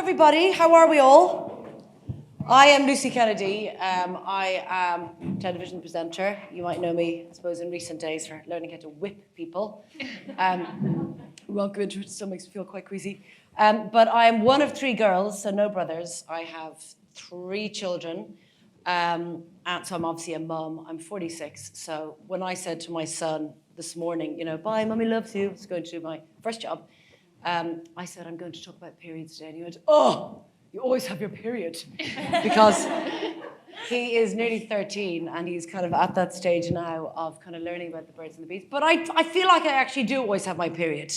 everybody. How are we all? I am Lucy Kennedy. I am a television presenter. You might know me, I suppose, in recent days for learning how to whip people. We won't go into it, it still makes me feel quite queasy. But I am one of three girls, so no brothers. I have 3 children. And so I'm obviously a mum. I'm 46. So when I said to my son this morning, you know, bye, mummy loves you, it's going to my first job. I said, I'm going to talk about periods today. And he went, oh, you always have your period. Because he is nearly 13 and he's kind of at that stage now of kind of learning about the birds and the bees. But I feel like I actually do always have my period.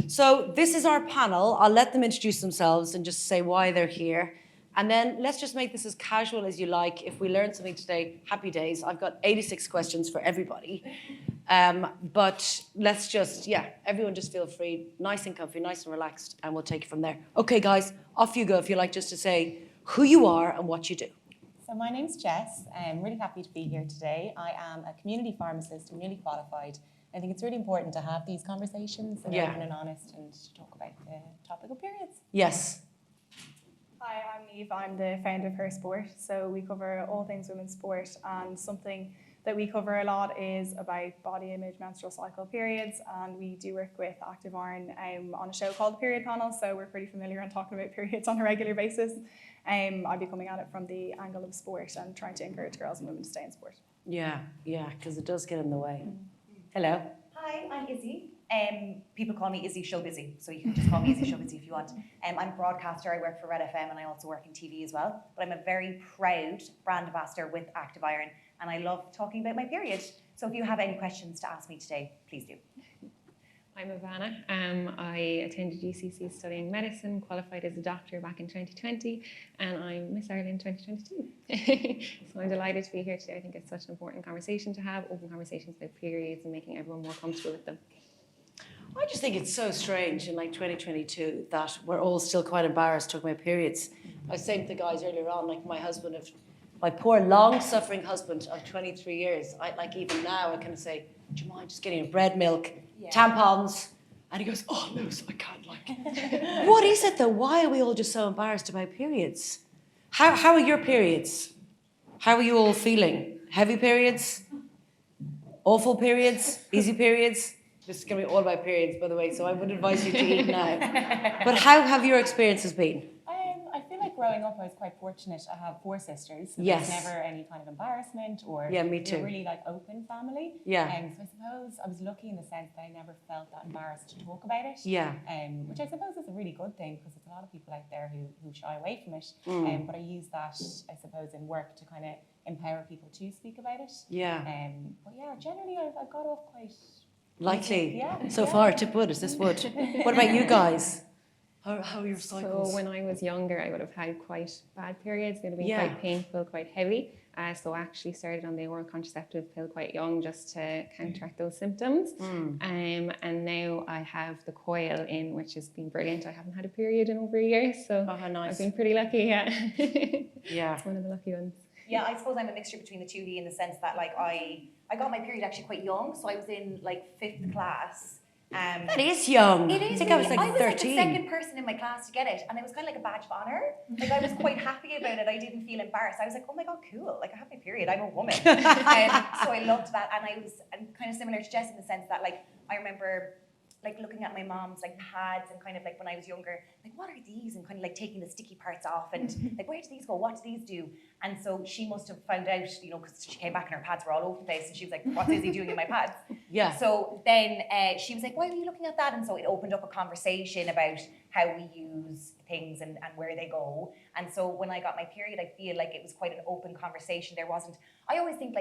So this is our panel. I'll let them introduce themselves and just say why they're here. And then let's just make this as casual as you like. If we learn something today, happy days. I've got 86 questions for everybody. But let's just, everyone just feel free, nice and comfy, nice and relaxed, and we'll take it from there. Okay, guys, off you go if you like just to say who you are and what you do. So my name's Jess. I'm really happy to be here today. I am a community pharmacist, I'm newly qualified. I think it's really important to have these conversations and open and honest and to talk about the topic of periods. Yes. Hi, I'm Niamh. I'm the founder of Her Sport. So we cover all things women's sport, and something that we cover a lot is about body image, menstrual cycle, periods, and we do work with Active Iron on a show called The Period Panel, so we're pretty familiar on talking about periods on a regular basis. I'll be coming at it from the angle of sport and trying to encourage girls and women to stay in sport. Yeah, because it does get in the way. Hello. Hi, I'm Izzy. People call me Izzy Show Busy, so you can just call me Izzy Show Busy if you want. I'm a broadcaster, I work for Red FM, and I also work in TV as well. But I'm a very proud brand ambassador with Active Iron, and I love talking about my period. So if you have any questions to ask me today, please do. I'm Ivanna. I attended UCC studying medicine, qualified as a doctor back in 2020, and I'm Miss Ireland 2022. So I'm delighted to be here today. I think it's such an important conversation to have, open conversations about periods and making everyone more comfortable with them. I just think it's so strange in like 2022 that we're all still quite embarrassed talking about periods. I was saying to the guys earlier on, like my poor long-suffering husband of 23 years, even now I kind of say, do you mind just getting a bread milk, tampons? And he goes, oh, no, I can't What is it though? Why are we all just so embarrassed about periods? How are your periods? How are you all feeling? Heavy periods? Awful periods? Easy periods? This is going to be all about periods, by the way, so I would advise you to eat now. But how have your experiences been? I feel like growing up I was quite fortunate. I have 4 sisters, so yes. There's never any kind of embarrassment or me too. We're really like open family. Yeah. So I suppose I was lucky in the sense that I never felt that embarrassed to talk about it. Yeah. Which I suppose is a really good thing because there's a lot of people out there who shy away from it. But I use that, I suppose, in work to kind of empower people to speak about it. Yeah. But yeah, generally I've got off quite lightly. So far, tip wood, is this wood? What about you guys? How are your cycles? So when I was younger, I would have had quite bad periods. They would have been quite painful, quite heavy. So I actually started on the oral contraceptive pill quite young just to counteract those symptoms. And now I have the coil in, which has been brilliant. I haven't had a period in over a year, so how nice. I've been pretty lucky, Yeah. It's one of the lucky ones. Yeah, I suppose I'm a mixture between the two of you in the sense that I got my period actually quite young, so I was in 5th class. That is young. It is. I think I was 13. I was the second person in my class to get it, and it was kind of like a badge of honor. I was quite happy about it. I didn't feel embarrassed. I was like, oh my God, cool. I have my period. I'm a woman. So I loved that. And I was kind of similar to Jess in the sense that I remember looking at my mom's pads and kind of when I was younger, what are these? And kind of taking the sticky parts off and where do these go? What do these do? And so she must have found out, because she came back and her pads were all over the place and she was like, what's Izzy doing in my pads? Yeah. So then she was like, why were you looking at that? And so it opened up a conversation about how we use things and where they go. And so when I got my period, I feel like it was quite an open conversation. I always think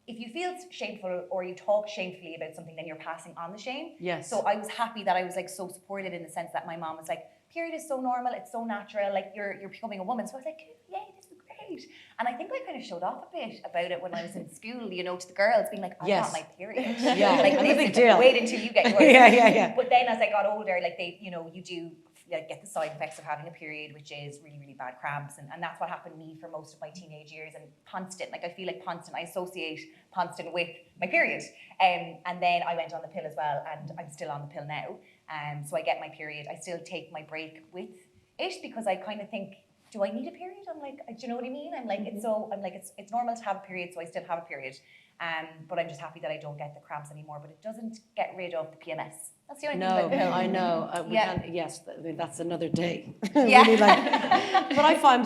if you feel shameful or you talk shamefully about something, then you're passing on the shame. Yes. So I was happy that I was so supported in the sense that my mom was like, period is so normal, it's so natural, you're becoming a woman. So I was like, yay, this is great. And I think I kind of showed off a bit about it when I was in school, to the girls, being like, I got my period. Yeah, it's a big deal. Wait until you get yours. Yeah. But then as I got older, you do get the side effects of having a period, which is really, really bad cramps. And that's what happened to me for most of my teenage years. And constant, I feel like constant, I associate constant with my period. And then I went on the pill as well, and I'm still on the pill now. So I get my period. I still take my break with it because I kind of think, do I need a period? I'm like, do you know what I mean? I'm like, it's normal to have a period, so I still have a period. But I'm just happy that I don't get the cramps anymore. But it doesn't get rid of the PMS. That's the only thing about the pill. I know. Yes, I mean, that's another day. Yeah. Really, but I find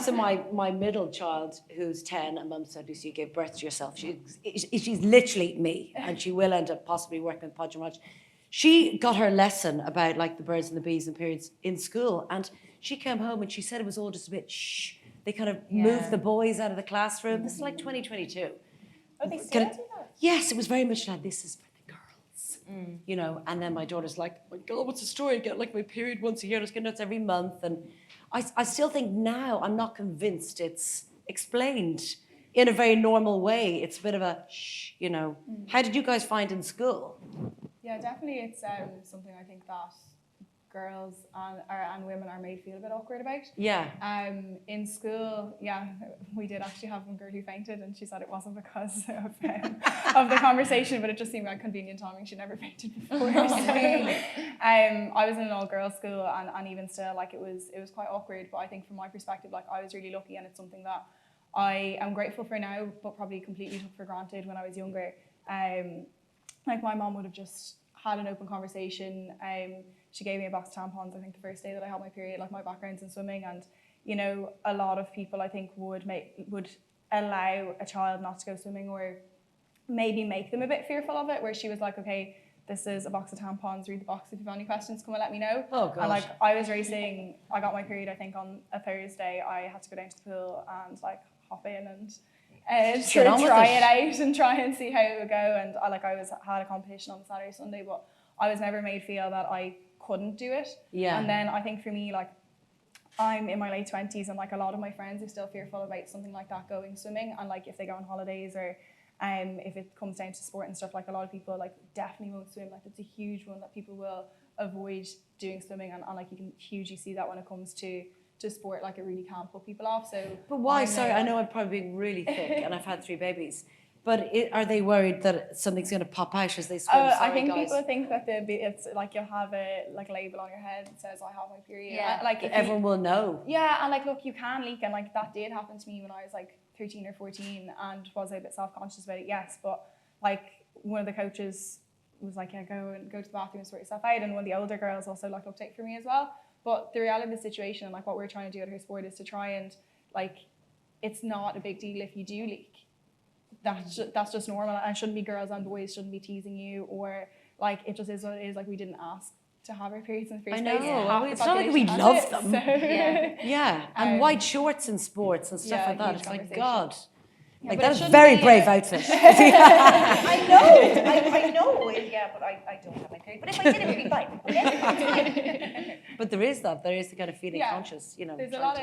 my middle child, who's 10, and Mum said, Lucy, you gave birth to yourself. She's literally me, and she will end up possibly working with Podge Raj. She got her lesson about like the birds and the bees and periods in school, and she came home and she said it was all just a bit shh. They kind of moved the boys out of the classroom. This is like 2022. Oh, they still do that? Yes, it was very much like, this is for the girls, you know. And then my daughter's like, oh my God, what's the story? I get like my period once a year. I was getting nuts every month. And I still think now I'm not convinced it's explained in a very normal way. It's a bit of a shh, you know. How did you guys find in school? Yeah, definitely it's something I think that girls and women are made feel a bit awkward about. Yeah. In school, we did actually have one girl who fainted, and she said it wasn't because of the conversation, but it just seemed like convenient timing. She'd never fainted before. So, I was in an all-girls school, and even still, like it was quite awkward. But I think from my perspective, like I was really lucky, and it's something that I am grateful for now, but probably completely took for granted when I was younger. Like my mom would have just had an open conversation. She gave me a box of tampons, I think the first day that I had my period. Like my background's in swimming, and you know, a lot of people I think would allow a child not to go swimming, or maybe make them a bit fearful of it, where she was like, okay, this is a box of tampons, read the box, if you have any questions, come and let me know. Oh gosh. And like I was racing, I got my period I think on a Thursday. I had to go down to the pool and like hop in and sort of try it out and try and see how it would go. And I had a competition on Saturday, Sunday, but I was never made feel that I couldn't do it. Yeah. And then I think for me, like I'm in my late 20s, and like a lot of my friends are still fearful about something like that, going swimming, and like if they go on holidays or if it comes down to sport and stuff, like a lot of people like definitely won't swim. Like it's a huge one that people will avoid doing swimming, and like you can hugely see that when it comes to sport, like it really can put people off. So but why? Sorry, I know I'm probably being really thick and I've had 3 babies, but are they worried that something's going to pop out as they swim? I think people think that it's like you'll have a like label on your head that says I have my period. Yeah, like everyone will know. Yeah, and like look, you can leak, and like that did happen to me when I was like 13 or 14, and was a bit self-conscious about it, yes, but like one of the coaches was like, yeah, go to the bathroom and sort yourself out, and one of the older girls also like looked out for me as well. But the reality of the situation, and like what we're trying to do at her sport, is to try and like, it's not a big deal if you do leak. That's just normal, and shouldn't be girls and boys shouldn't be teasing you, or like it just is what it is. Like we didn't ask to have our periods in the first place. I know. It's not like we love them. So. Yeah. And white shorts in sports and stuff like that. It's like, God. Yeah, like that's a very brave outfit. I know. Yeah, but I don't have my period. But if I did, it would be fine. Okay? But there is the kind of feeling conscious, you know. There's a lot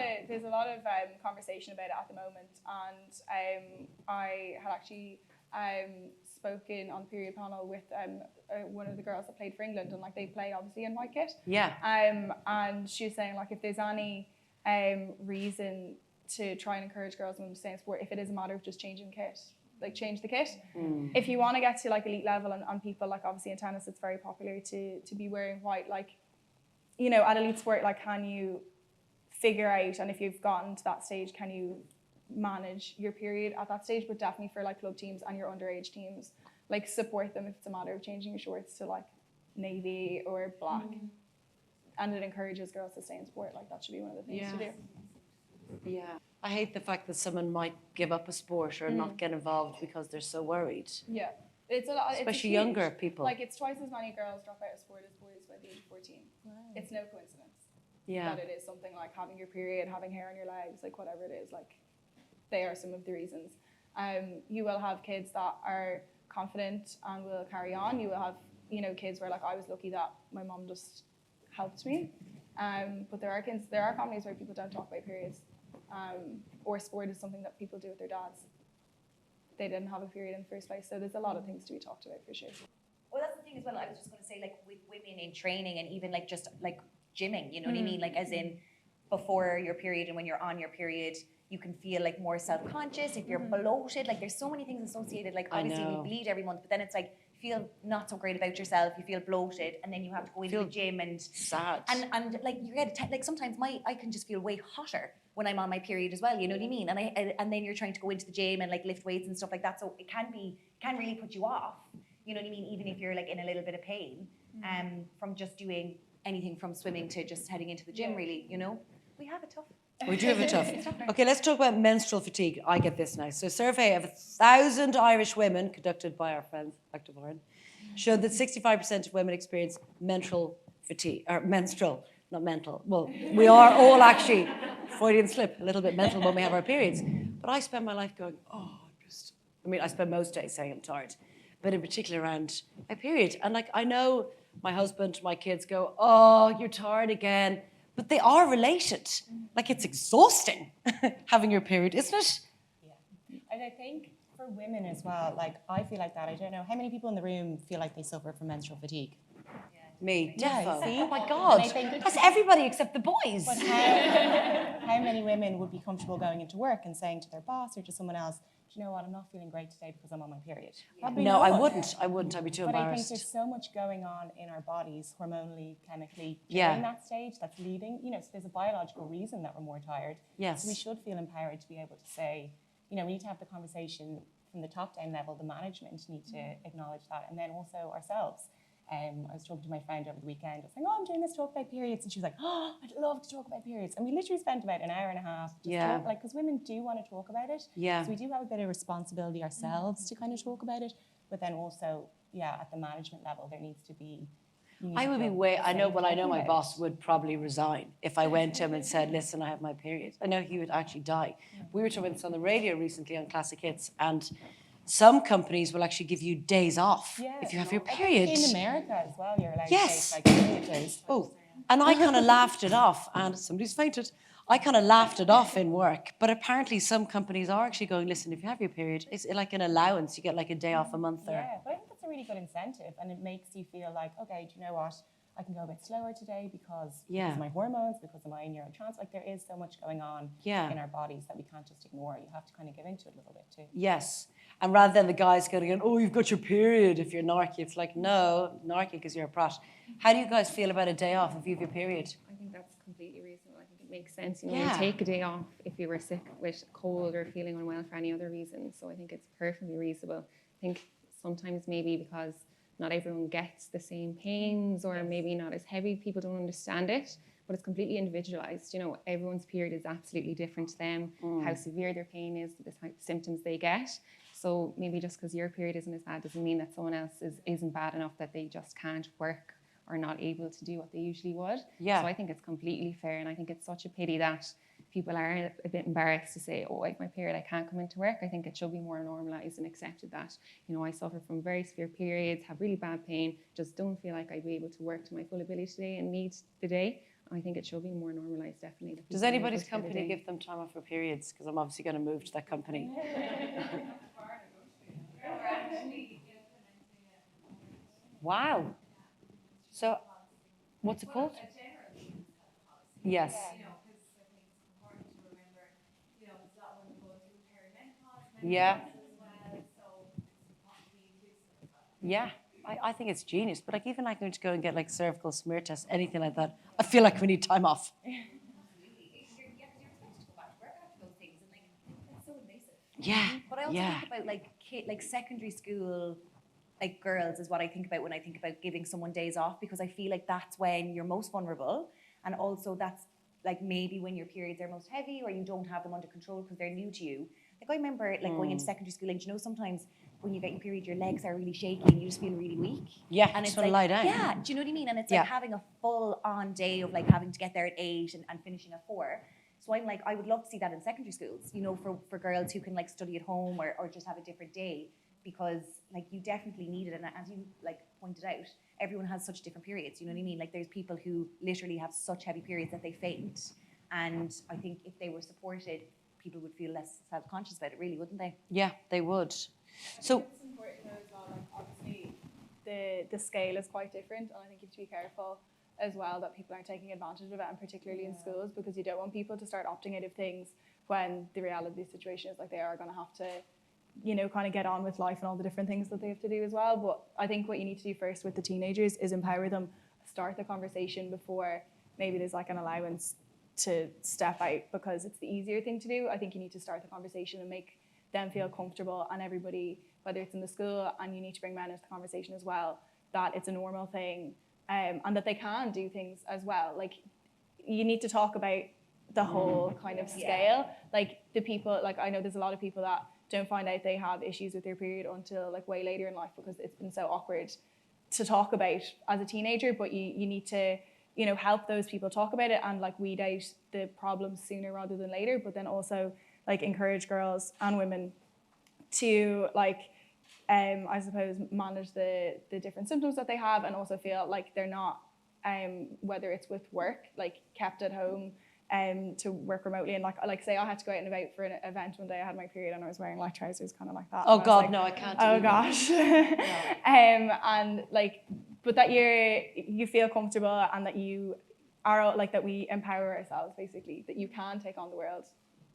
of conversation about it at the moment, and I had actually spoken on the period panel with one of the girls that played for England, and like they play obviously in white kit. Yeah. And she was saying like if there's any reason to try and encourage girls and women to stay in sport, if it is a matter of just changing kit, like change the kit. If you want to get to like elite level, and people like obviously in tennis it's very popular to be wearing white, like you know, at elite sport, like can you figure out, and if you've gotten to that stage, can you manage your period at that stage? But definitely for like club teams and your underage teams, like support them if it's a matter of changing your shorts to like navy or black. And it encourages girls to stay in sport. Like that should be one of the things to do. Yeah. I hate the fact that someone might give up a sport or not get involved because they're so worried. Yeah. It's a lot, especially younger people. Like it's twice as many girls drop out of sport as boys by the age of 14. Wow. It's no coincidence. Yeah. That it is something like having your period, having hair on your legs, like whatever it is, like they are some of the reasons. You will have kids that are confident and will carry on. You will have, you know, kids where like I was lucky that my mom just helped me. But there are families where people don't talk about periods. Or sport is something that people do with their dads. They didn't have a period in the first place, so there's a lot of things to be talked about for sure. Well, that's the thing as well. I was just going to say, like with women in training and even like just like gymming, you know what I mean? Like as in before your period and when you're on your period, you can feel like more self-conscious if you're bloated. Like there's so many things associated. Like obviously we bleed every month, but then it's like if feel not so great about yourself, you feel bloated, and then you have to go into the gym and sad. And like you get like sometimes I can just feel way hotter when I'm on my period as well, you know what I mean? And then you're trying to go into the gym and like lift weights and stuff like that, so it can really put you off, you know what I mean, even if you're like in a little bit of pain, from just doing anything from swimming to just heading into the gym, really, you know. We have it tough. We do have it tough. Okay, let's talk about menstrual fatigue. I get this now. So a survey of 1,000 Irish women conducted by our friends, Active Iron, showed that 65% of women experience menstrual fatigue, or menstrual, not mental. Well, we are all actually, Freudian slip, a little bit mental when we have our periods. But I spend my life going, I spend most days saying I'm tired, but in particular around my period. And like, I know my husband, my kids go, oh, you're tired again. But they are related. Like, it's exhausting having your period, isn't it? Yeah. And I think for women as well, like, I feel like that. I don't know how many people in the room feel like they suffer from menstrual fatigue. Me, Yeah, defo. see? Oh my God. And I think, that's everybody except the boys. but how many women would be comfortable going into work and saying to their boss or to someone else, do you know what, I'm not feeling great today because I'm on my period? Probably No, not. I wouldn't. I'd be too But I think embarrassed. there's so much going on in our bodies, hormonally, chemically, Yeah. during that stage that's leading, so there's a biological reason that we're more tired. Yes. So we should feel empowered to be able to say, we need to have the conversation from the top down level, the management need to acknowledge that, and then also ourselves. I was talking to my friend over the weekend. I was saying, I'm doing this talk about periods. And she was like, I'd love to talk about periods. And we literally spent about an hour and a half just because women do want to talk about it. Yeah. So we do have a bit of responsibility ourselves to kind of talk about it. But then also, at the management level, there needs to be... I would be I know my boss would probably resign if I went to him and said, listen, I have my period. I know he would actually die. We were talking about this on the radio recently on Classic Hits, and some companies will actually give you days off if you have your period. In America as well, you're allowed Yes. to take like period days. Oh, and I kind of laughed it off, and somebody's fainted. I kind of laughed it off in work, but apparently some companies are actually going, listen, if you have your period, it's like an allowance. You get like a day off a month there. Yeah, but I think that's a really good incentive, and it makes you feel like, okay, do you know what? I can go a bit slower today because of my hormones, because of my neurotransmitters. Like, there is so much going on in our bodies that we can't just ignore. You have to kind of give into it a little bit too. Yes. And rather than the guys going, oh, you've got your period if you're narky, it's like, no, narky because you're a prat. How do you guys feel about a day off if you have your period? I think that's completely reasonable. I think it makes sense. You take a day off if you were sick with cold or feeling unwell for any other reason. So I think it's perfectly reasonable. I think sometimes maybe because not everyone gets the same pains or maybe not as heavy, people don't understand it, but it's completely individualized. Everyone's period is absolutely different to them, how severe their pain is, the type of symptoms they get. So maybe just because your period isn't as bad doesn't mean that someone else isn't bad enough that they just can't work or not able to do what they usually would. Yeah. So I think it's completely fair, and I think it's such a pity that people are a bit embarrassed to say, I have my period, I can't come into work. I think it should be more normalised and accepted that, I suffer from very severe periods, have really bad pain, just don't feel like I'd be able to work to my full ability today and need the day. I think it should be more normalised, definitely. Does anybody's company give them time off for periods? Because I'm obviously going to move to that company. Wow. So, what's it called? Yes. Yeah. Yeah. I think it's genius. But like, even like going to go and get like cervical smear tests, anything like that, I feel like we need time off. Yeah. But I also think about like secondary school, like girls is what I think about when I think about giving someone days off, because I feel like that's when you're most vulnerable, and also that's like maybe when your periods are most heavy or you don't have them under control because they're new to you. Like, I remember like going into secondary school, and sometimes when you get your period, your legs are really shaky and you just feel really weak. Yeah, and just it's like, lie down. yeah, do you know what I mean? And it's like having a full on day of like having to get there at 8 and finishing at 4. So I'm like, I would love to see that in secondary schools, for girls who can like study at home or just have a different day, because like you definitely need it. And as you like pointed out, everyone has such different periods, you know what I mean? Like, there's people who literally have such heavy periods that they faint. And I think if they were supported, people would feel less self-conscious about it, really, wouldn't they? Yeah, they would. So it's important though as well, like obviously the scale is quite different, and I think you have to be careful as well that people aren't taking advantage of it, and particularly in schools, because you don't want people to start opting out of things when the reality of the situation is like they are going to have to kind of get on with life and all the different things that they have to do as well. But I think what you need to do first with the teenagers is empower them, start the conversation before maybe there's like an allowance to step out, because it's the easier thing to do. I think you need to start the conversation and make them feel comfortable, and everybody, whether it's in the school, and you need to bring men into the conversation as well, that it's a normal thing, and that they can do things as well. Like, you need to talk about the whole kind of scale. Like, the people, like, I know there's a lot of people that don't find out they have issues with their period until like way later in life, because it's been so awkward to talk about as a teenager. But you need to, help those people talk about it and like weed out the problems sooner rather than later. But then also like encourage girls and women to like, I suppose, manage the different symptoms that they have, and also feel like they're not, whether it's with work, like kept at home to work remotely. And like say I had to go out and about for an event one day, I had my period and I was wearing like trousers kind of like that. Oh God, like, no, I can't. Oh gosh. And like, but that you feel comfortable, and that you are like, that we empower ourselves basically, that you can take on the world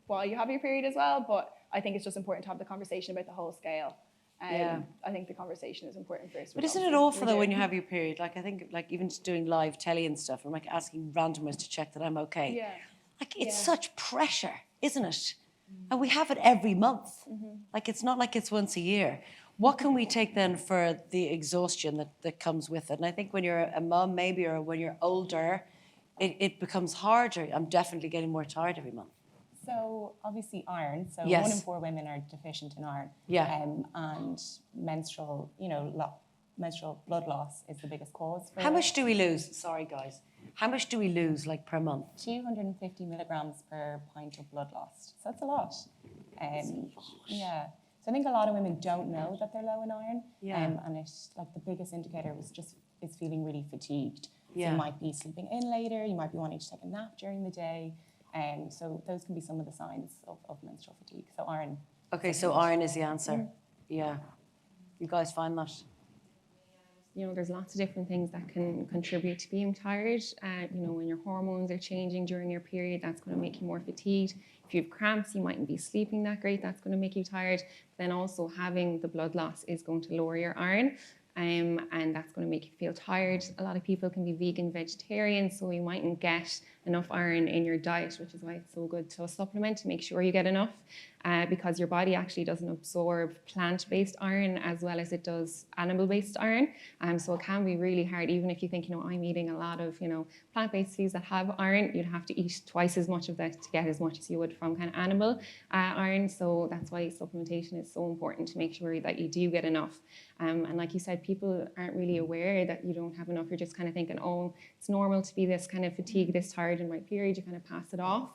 while you have your period as well. But I think it's just important to have the conversation about the whole scale. I think the conversation is important first. But isn't it awful though when you have your period? Like, I think like even just doing live telly and stuff, I'm like asking randomers to check that I'm okay. Yeah. Like, it's such pressure, isn't it? And we have it every month. Like, it's not like it's once a year. What can we take then for the exhaustion that comes with it? And I think when you're a mum maybe, or when you're older, it becomes harder. I'm definitely getting more tired every month. So obviously iron. So Yes. 1 in 4 women are deficient in iron. Yeah. And menstrual, menstrual blood loss is the biggest cause. For How much do we lose? Sorry, guys. How much do we lose, like, per month? 250 milligrams per pint of blood lost. So that's a lot. Yeah. So I think a lot of women don't know that they're low in iron. Yeah. And it's like the biggest indicator is feeling really fatigued. So Yeah. you might be sleeping in later. You might be wanting to take a nap during the day. So those can be some of the signs of menstrual fatigue. So iron. Okay, so iron is the answer. Yeah. You guys find that? There's lots of different things that can contribute to being tired. When your hormones are changing during your period, that's going to make you more fatigued. If you have cramps, you mightn't be sleeping that great. That's going to make you tired. Then also having the blood loss is going to lower your iron. And that's going to make you feel tired. A lot of people can be vegan, vegetarian, so you mightn't get enough iron in your diet, which is why it's so good to supplement to make sure you get enough, because your body actually doesn't absorb plant-based iron as well as it does animal-based iron. So it can be really hard, even if you think, I'm eating a lot of, plant-based foods that have iron, you'd have to eat twice as much of that to get as much as you would from kind of animal iron. So that's why supplementation is so important, to make sure that you do get enough. And like you said, people aren't really aware that you don't have enough. You're just kind of thinking, oh, it's normal to be this kind of fatigued, this tired in my period. You kind of pass it off.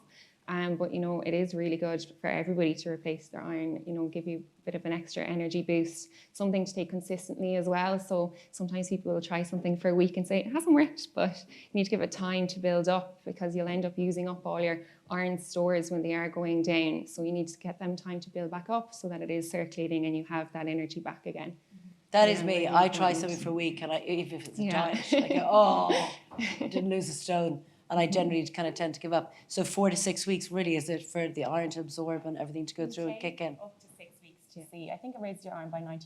But it is really good for everybody to replace their iron, give you a bit of an extra energy boost, something to take consistently as well. So sometimes people will try something for a week and say it hasn't worked, but you need to give it time to build up, because you'll end up using up all your iron stores when they are going down. So you need to get them time to build back up so that it is circulating and you have that energy back again. That is me. Really I try important. something for a week, and if it's a diet, I go, oh, I didn't lose a stone. And I generally kind of tend to give up. So 4 to 6 weeks really is it for the iron to absorb and everything to go through and kick in? Up to 6 weeks to see. I think it raised your iron by 94%,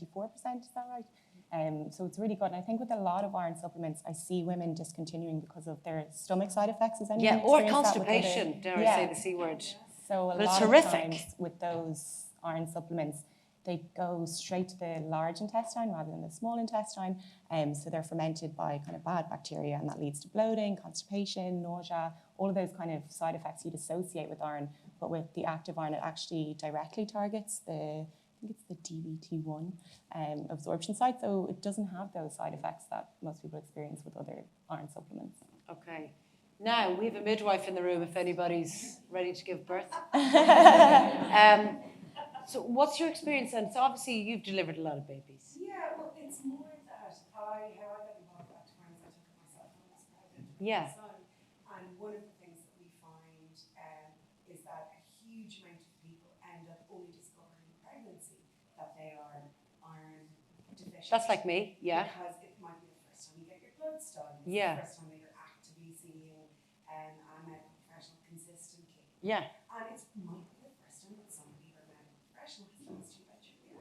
is that right? So it's really good. And I think with a lot of iron supplements, I see women discontinuing because of their stomach side effects. Has anyone Or experienced that with constipation, dare I say the C word. So But it's lot of horrific. times with those iron supplements, they go straight to the large intestine rather than the small intestine. So they're fermented by kind of bad bacteria, and that leads to bloating, constipation, nausea, all of those kind of side effects you'd associate with iron. But with the active iron, it actually directly targets I think it's the DVT1 absorption site. So it doesn't have those side effects that most people experience with other iron supplements. Okay. Now, we have a midwife in the room if anybody's ready to give birth. So what's your experience then? So obviously you've delivered a lot of babies. Yeah, well, it's more that how I got involved at times, I took it myself when I was pregnant with Yeah. my son. And one of the things that we find is that a huge amount of people end up only discovering in pregnancy that they are iron deficient. That's like me, yeah. Because it might be the first time you get your blood done. It's Yeah. the first time that you're actively seeing a medical professional consistently. Yeah. And it might be the first time that somebody or medical professional has asked you about your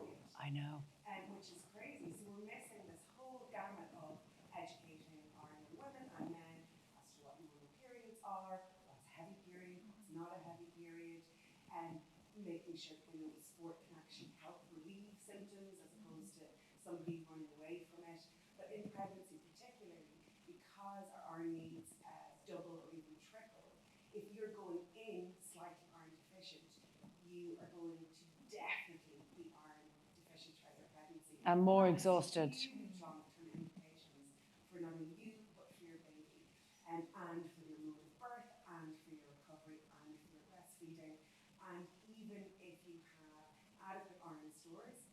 I know. Which is crazy. So we're missing this whole gamut of educating our young women and men as to what normal periods are, what's a heavy period, what's not a heavy period, and making sure that we know the sport can actually help relieve symptoms as opposed to somebody running away from it. But in pregnancy particularly, because our iron needs double or even triple, if you're going in slightly iron deficient, you are going to definitely be iron deficient throughout your pregnancy. And more exhausted. Huge long-term implications for not only you, but for your baby, and for your mode of birth, and for your recovery, and for your breastfeeding. And even if you have adequate iron stores,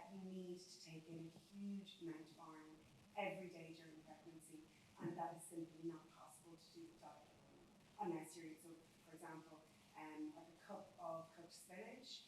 you need to take in a huge amount of iron every day during pregnancy, and that is simply not possible to do with diet alone. Unless you're, so for example, like a cup of cooked spinach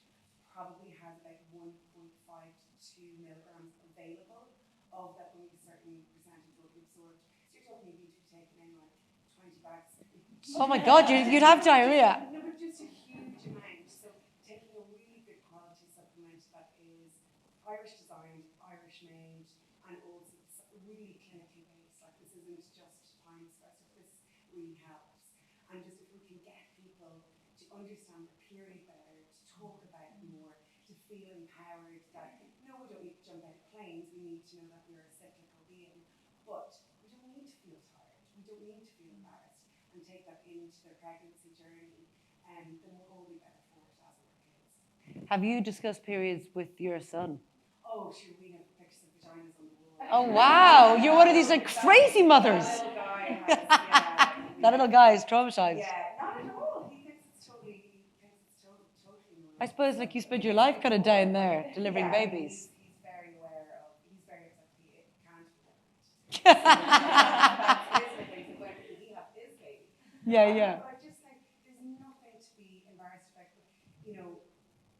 probably has about 1.5 to 2 milligrams available of that only a certain percentage will be absorbed. So you're talking you need to be taking in like 20 bags of spinach. Oh my God, you'd have diarrhea. No, but just a huge amount. So taking a really good quality supplement that is Irish designed, Irish made, and also really clinically based. Like this isn't just time specific. This really helps. And just if we can get people to understand the period better, to talk about it more, to feel empowered that no, we don't need to jump out of planes. We need to know that we're a cyclical being, but we don't need to feel tired. We don't need to feel embarrassed, and take that into their pregnancy journey. And then we'll all be better for it as our kids. Have you discussed periods with your son? Oh, sure, we have pictures of vaginas on the wall. Oh, wow. You're one of these like crazy mothers. That little guy has, yeah. That little guy is traumatized. Yeah, not at all. He thinks it's totally normal. I suppose like you spent your life kind of down there delivering babies. He's very aware of, he's very upset that he can't be pregnant. That's his thing, when he had his baby. Yeah. But I just think there's nothing to be embarrassed about. But, you know,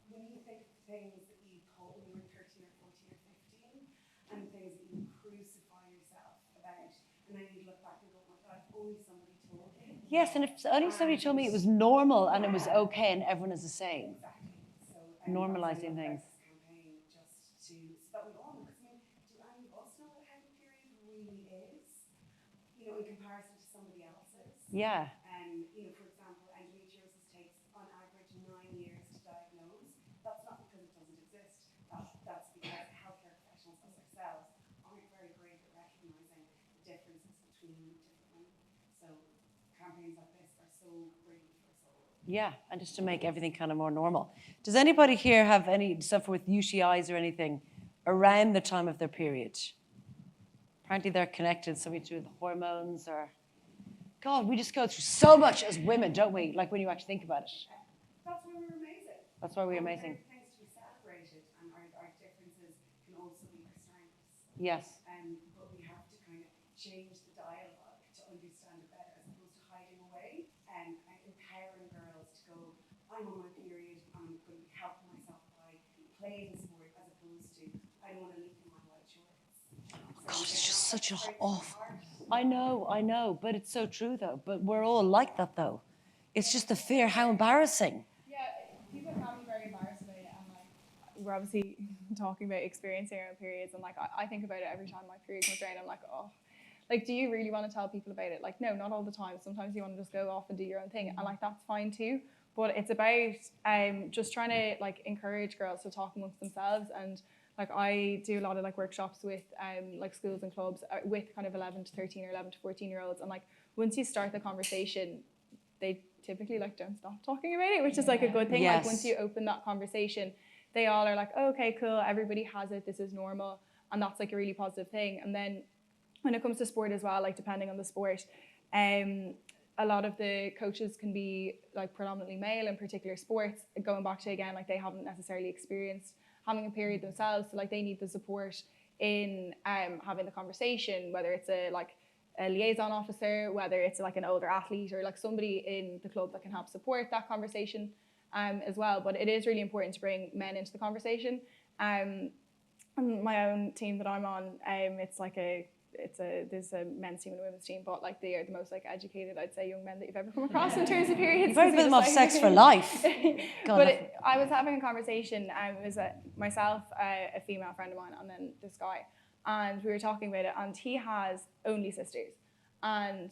when you think of things that you call when you were 13 or 14 or 15, and things that you crucify yourself about, and then you look back and go, oh my God, if only somebody told me. Yes, and if only somebody told me it was normal and it was okay and everyone is the same. Exactly. So Normalizing things. This campaign just to, so that we all know. Because I mean, do any of us know what a heavy period really is? You know, in comparison to somebody else's. Yeah. You know, for example, endometriosis takes on average 9 years to diagnose. That's not because it doesn't exist. That's because healthcare professionals as ourselves aren't very great at recognizing the differences between different women. So campaigns like this are so brilliant for us all. Yeah, and just to make everything kind of more normal. Does anybody here have any suffer with UTIs or anything around the time of their period? Apparently they're connected, something to do with the hormones or... God, we just go through so much as women, don't we? Like when you actually think about it. That's why we're amazing. That's why we're amazing. Things to be celebrated, and our differences can also be our strengths. Yes. But we have to kind of change the dialogue to understand it better, as opposed to hiding away and empowering girls to go, I'm on my period, I'm going to be helping myself by playing sport, as opposed to, I don't want to leave in my white shorts. God, it's just such a awful... I know, but it's so true though. But we're all like that though. It's just the fear, how embarrassing. Yeah, people can be very embarrassed about it, and like we're obviously talking about experiencing our own periods, and like I think about it every time my period comes around. I'm like, oh, like, do you really want to tell people about it? Like, no, not all the time. Sometimes you want to just go off and do your own thing, and like that's fine too. But it's about just trying to like encourage girls to talk amongst themselves. And like I do a lot of like workshops with like schools and clubs with kind of 11 to 13 or 11 to 14 year olds, and like once you start the conversation, they typically like don't stop talking about it, which is like a good thing. Yes. Like once you open that conversation, they all are like, oh, okay, cool, everybody has it, this is normal, and that's like a really positive thing. And then when it comes to sport as well, like depending on the sport, a lot of the coaches can be like predominantly male in particular sports, going back to again, like they haven't necessarily experienced having a period themselves, so like they need the support in having the conversation, whether it's a liaison officer, whether it's like an older athlete or like somebody in the club that can help support that conversation as well. But it is really important to bring men into the conversation. And my own team that I'm on, it's like a there's a men's team and a women's team, but like they are the most like educated, I'd say, young men that you've ever come across in terms of periods. You've heard of them off Sex for Life. But I was having a conversation, it was myself, a female friend of mine, and then this guy, and we were talking about it, and he has only sisters, and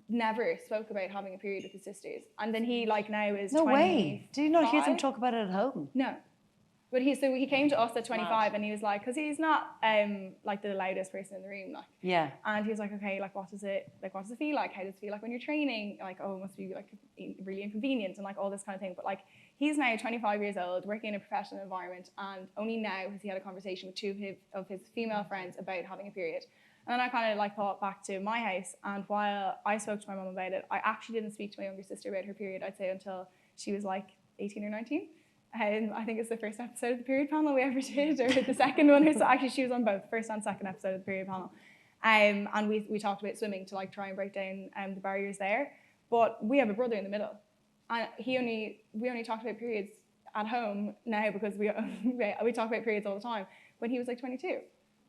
never spoke about having a period with his sisters. And then he like now is No 25. way. Do you not hear them talk about it at home? No. But he came to us at 25 and he was like, because he's not like the loudest person in the room, like. Yeah. And he was like, okay, like what does it feel like? How does it feel like when you're training? Like, oh, it must be like really inconvenient and like all this kind of thing. But like he's now 25 years old, working in a professional environment, and only now has he had a conversation with two of his female friends about having a period. And then I kind of like thought back to my house, and while I spoke to my mum about it, I actually didn't speak to my younger sister about her period, I'd say, until she was like 18 or 19. I think it's the first episode of the period panel we ever did, or the second one. So actually, she was on both, first and second episode of the period panel. And we talked about swimming to like try and break down the barriers there. But we have a brother in the middle, and we only talked about periods at home now because we talk about periods all the time. When he was like 22,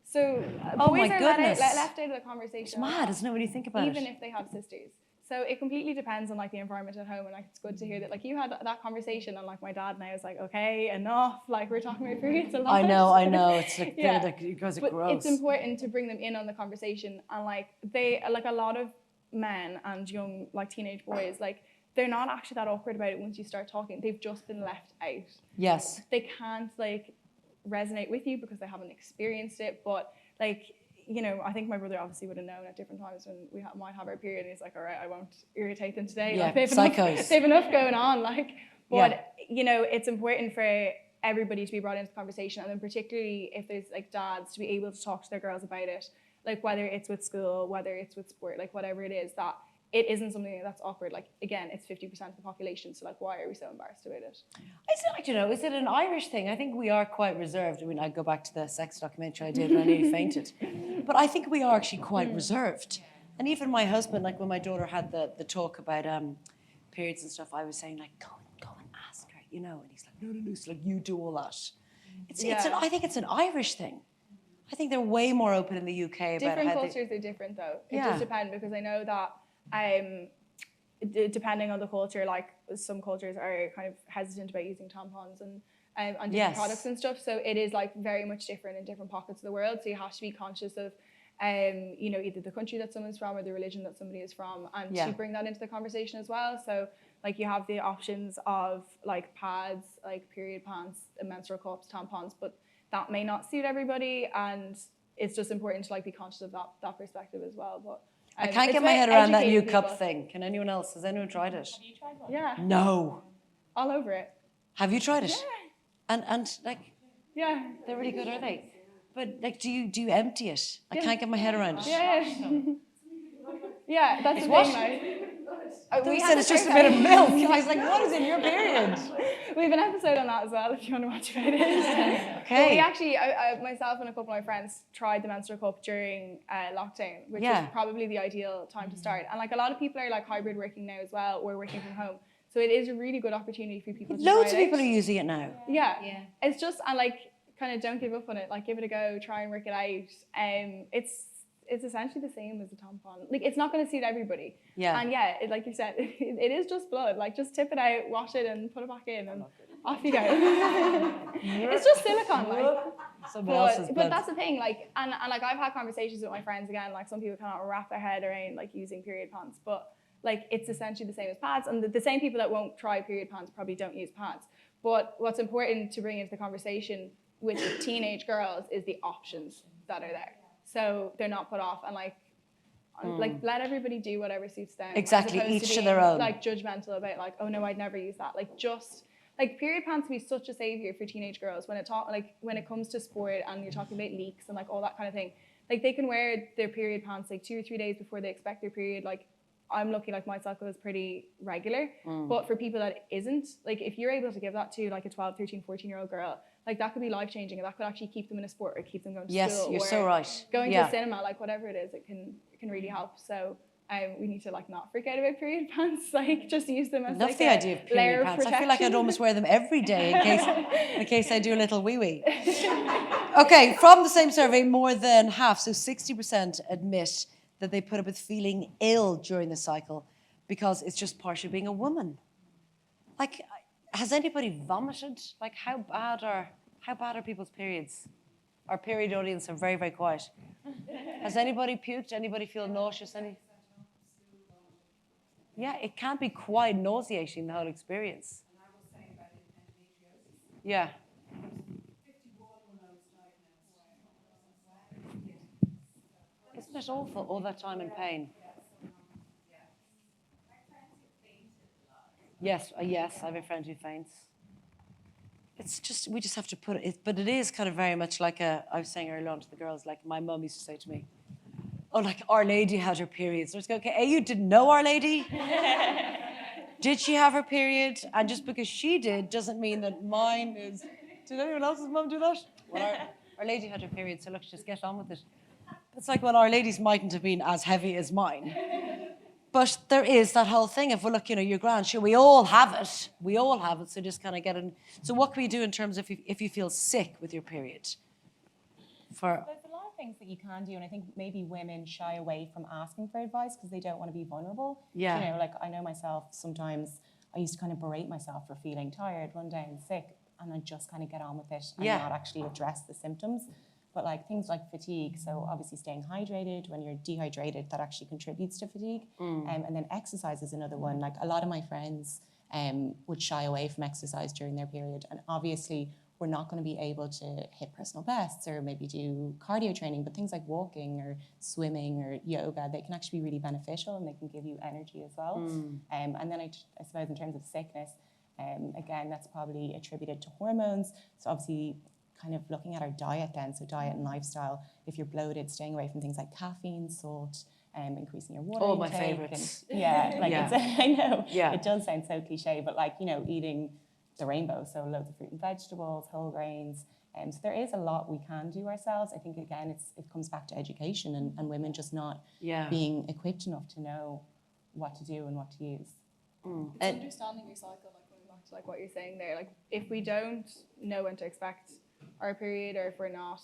so boys are left out of the conversation. It's mad, isn't it, when you think about even it? if they have sisters. So it completely depends on like the environment at home, and like it's good to hear that like you had that conversation, and like my dad now is like, okay, enough, like we're talking about periods a lot. I know. It's like it goes but gross. It's important to bring them in on the conversation, and like a lot of men and young like teenage boys, like they're not actually that awkward about it once you start talking. They've just been left out. Yes. They can't like resonate with you because they haven't experienced it, but like, you know, I think my brother obviously would have known at different times when we might have our period, and he's like, all right, I won't irritate them today. Yeah, like, they have enough going on. Like, but you know, it's important for everybody to be brought into the conversation, and then particularly if there's like dads to be able to talk to their girls about it, like whether it's with school, whether it's with sport, like whatever it is, that it isn't something that's awkward. Like again, it's 50% of the population, so like why are we so embarrassed about it? I don't know, is it an Irish thing? I think we are quite reserved. I mean, I go back to the sex documentary I did when I nearly fainted. But I think we are actually quite reserved. And even my husband, like when my daughter had the talk about periods and stuff, I was saying like, go and ask her, you know. And he's like, no, it's like you do all that. I think it's an Irish thing. I think they're way more open in the UK about different cultures are different though. It does depend, because I know that depending on the culture, like some cultures are kind of hesitant about using tampons and different products and stuff. So it is like very much different in different pockets of the world. So you have to be conscious of, you know, either the country that someone's from or the religion that somebody is from, and to bring that into the conversation as well. So like you have the options of like pads, like period pants, menstrual cups, tampons, but that may not suit everybody, and it's just important to like be conscious of that perspective as well. But I can't get my head around that new cup thing. Can anyone else? Has anyone tried it? Have you tried one? Yeah. No. All over it. Have you tried it? Yeah. And like, yeah, they're really good, are they? But like, do you empty it? I can't get my head around it. Yeah. Yeah, that's the thing. Like, we said it's just a bit of milk. I was like, what is in your period? We have an episode on that as well, if you want to watch about it. Okay. But we actually, myself and a couple of my friends tried the menstrual cup during lockdown, which is probably the ideal time to start. And like a lot of people are like hybrid working now as well, or working from home. So it is a really good opportunity for people to Loads of try it people out. are using it now. Yeah. It's just, and like, kind of don't give up on it. Like, give it a go, try and work it out. It's essentially the same as a tampon. Like, it's not going to suit everybody. Yeah. And yeah, like you said, it is just blood. Like, just tip it out, wash it, and put it back in, and off you go. It's just silicone, like. But that's the thing, like, and like I've had conversations with my friends again. Like, some people cannot wrap their head around like using period pants, but like it's essentially the same as pads. And the same people that won't try period pants probably don't use pads. But what's important to bring into the conversation with teenage girls is the options that are there. So they're not put off, and like let everybody do whatever suits them. Exactly, each to their own. Like judgmental about like, oh no, I'd never use that. Like just like period pants can be such a savior for teenage girls when it comes to sport, and you're talking about leaks and like all that kind of thing. Like they can wear their period pants like 2 or 3 days before they expect their period. Like I'm lucky, like my cycle is pretty regular, but for people that it isn't, like if you're able to give that to like a 12, 13, 14-year-old girl, like that could be life-changing, and that could actually keep them in a sport or keep them going to school. Yes, you're so right. Going to the cinema, like whatever it is, it can really help. So we need to like not freak out about period pants, like just use them as Love like the a idea of layer period of pants. I feel like I'd protection. almost wear them every day in case I do a little wee-wee. Okay, from the same survey, more than half, so 60% admit that they put up with feeling ill during the cycle because it's just part of being a woman. Like, has anybody vomited? Like, how bad are people's periods? Our period audience are very, very quiet. Has anybody puked? Anybody feel nauseous? Yeah, it can be quite nauseating, the whole experience. And I was saying about endometriosis. Yeah. 51 when I was diagnosed. Isn't it awful, all that time in pain? Yes, yes, I have a friend who faints. It's just, we just have to put it, but it is kind of very much like I was saying earlier on to the girls, like my mum used to say to me, oh, like Our Lady had her period. So I was going, okay, you didn't know Our Lady? Did she have her period? And just because she did doesn't mean that mine is. Did anyone else's mum do that? Well, our Lady had her period, so let's just get on with it. It's like, well, Our Lady's mightn't have been as heavy as mine. But there is that whole thing of, well, look, you know, you're grand. Sure, we all have it. We all have it, so just kind of get in. So what can we do in terms of if you feel sick with your period? There's a lot of things that you can do, and I think maybe women shy away from asking for advice because they don't want to be vulnerable. Yeah. You know, like I know myself, sometimes I used to kind of berate myself for feeling tired, run down, sick, and I just kind of get on with it and not actually address the symptoms. But like things like fatigue, so obviously staying hydrated. When you're dehydrated, that actually contributes to fatigue. And then exercise is another one. Like a lot of my friends would shy away from exercise during their period, and obviously we're not going to be able to hit personal bests or maybe do cardio training, but things like walking or swimming or yoga, they can actually be really beneficial and they can give you energy as well. And then I suppose in terms of sickness, again, that's probably attributed to hormones. So obviously kind of looking at our diet then, so diet and lifestyle, if you're bloated, staying away from things like caffeine, salt, increasing your water All my intake. favourites. It's, I know, Yeah. it does sound so cliche, but like, you know, eating the rainbow, so loads of fruit and vegetables, whole grains. So there is a lot we can do ourselves. I think, again, it comes back to education and women just not being equipped enough to know what to do and what to use. It's understanding your cycle, like going back to like what you're saying there. Like if we don't know when to expect our period, or if we're not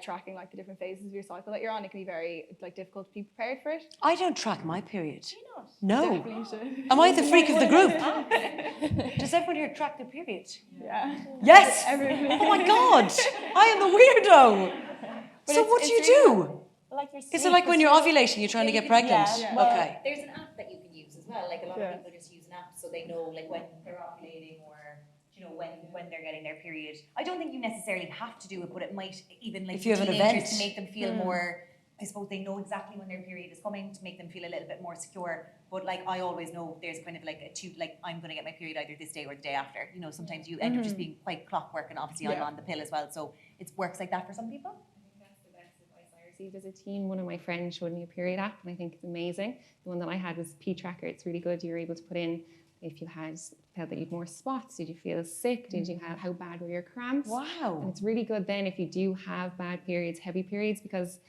tracking like the different phases of your cycle that you're on, it can be very like difficult to be prepared for it. I don't track my period. Do you not? No. Definitely should. Am I the freak of the group? Does everyone here track their period? Yeah. Yes. Everybody. Oh my God. I am the weirdo. So what do you do? Like Is it like when you're ovulating, you're trying to get pregnant? Yeah. Well, Okay. there's an app that you can use as well. Like a lot of people just use an app so they know like when they're ovulating or you know when they're getting their period. I don't think you necessarily have to do it, but it might even like If you have an teenagers event. to make them feel more. I suppose they know exactly when their period is coming to make them feel a little bit more secure. But like I always know there's kind of like I'm going to get my period either this day or the day after. You know, sometimes you end up just being quite clockwork, and obviously I'm on the pill as well, so it works like that for some people. That's the best advice I received as a teen. One of my friends showed me a period app, and I think it's amazing. The one that I had was P-Tracker. It's really good. You're able to put in if you felt that you had more spots, did you feel sick, did you have, how bad were your cramps? Wow. And it's really good then if you do have bad periods, heavy periods, because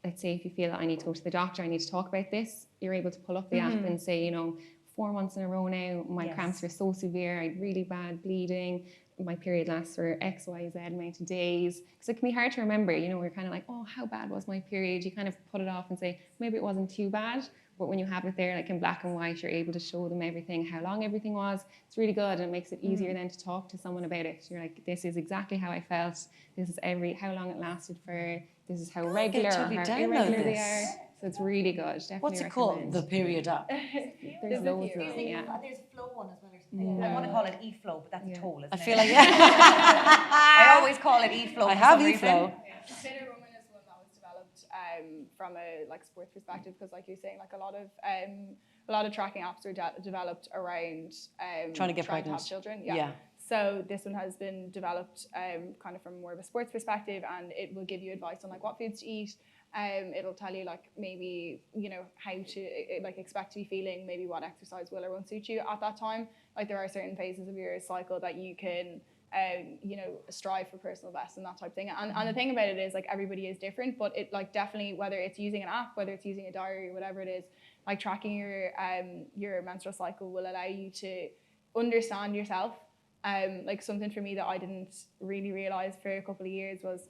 let's say if you feel that I need to go to the doctor, I need to talk about this, you're able to pull up the app and say, you know, 4 months in a row now, my cramps are so severe, I had really bad bleeding, my period lasts for X, Y, Z amount of days. Because it can be hard to remember, you know, we're kind of like, oh, how bad was my period? You kind of put it off and say, maybe it wasn't too bad. But when you have it there, like in black and white, you're able to show them everything, how long everything was. It's really good, and it makes it easier then to talk to someone about it. You're like, this is exactly how I felt. This is how long it lasted for. This is how regular or how irregular they are. So it's really good. Definitely What's it called? The period app. There's loads of them, yeah. There's Flow one as well or something. I want to call it eFlow, but that's a toll, isn't I it? feel like I always call it eFlow. I for have some reason. eFlow. Fitter Woman is one that was developed from a like sports perspective, because like you're saying, like a lot of tracking apps are developed around Trying to get to pregnant. have children. Yeah. So this one has been developed kind of from more of a sports perspective, and it will give you advice on like what foods to eat. It'll tell you like maybe, you know, how to like expect to be feeling, maybe what exercise will or won't suit you at that time. Like there are certain phases of your cycle that you can you know, strive for personal best and that type of thing. And the thing about it is like everybody is different, but it like definitely, whether it's using an app, whether it's using a diary, whatever it is, like tracking your menstrual cycle will allow you to understand yourself. Like something for me that I didn't really realize for a couple of years was,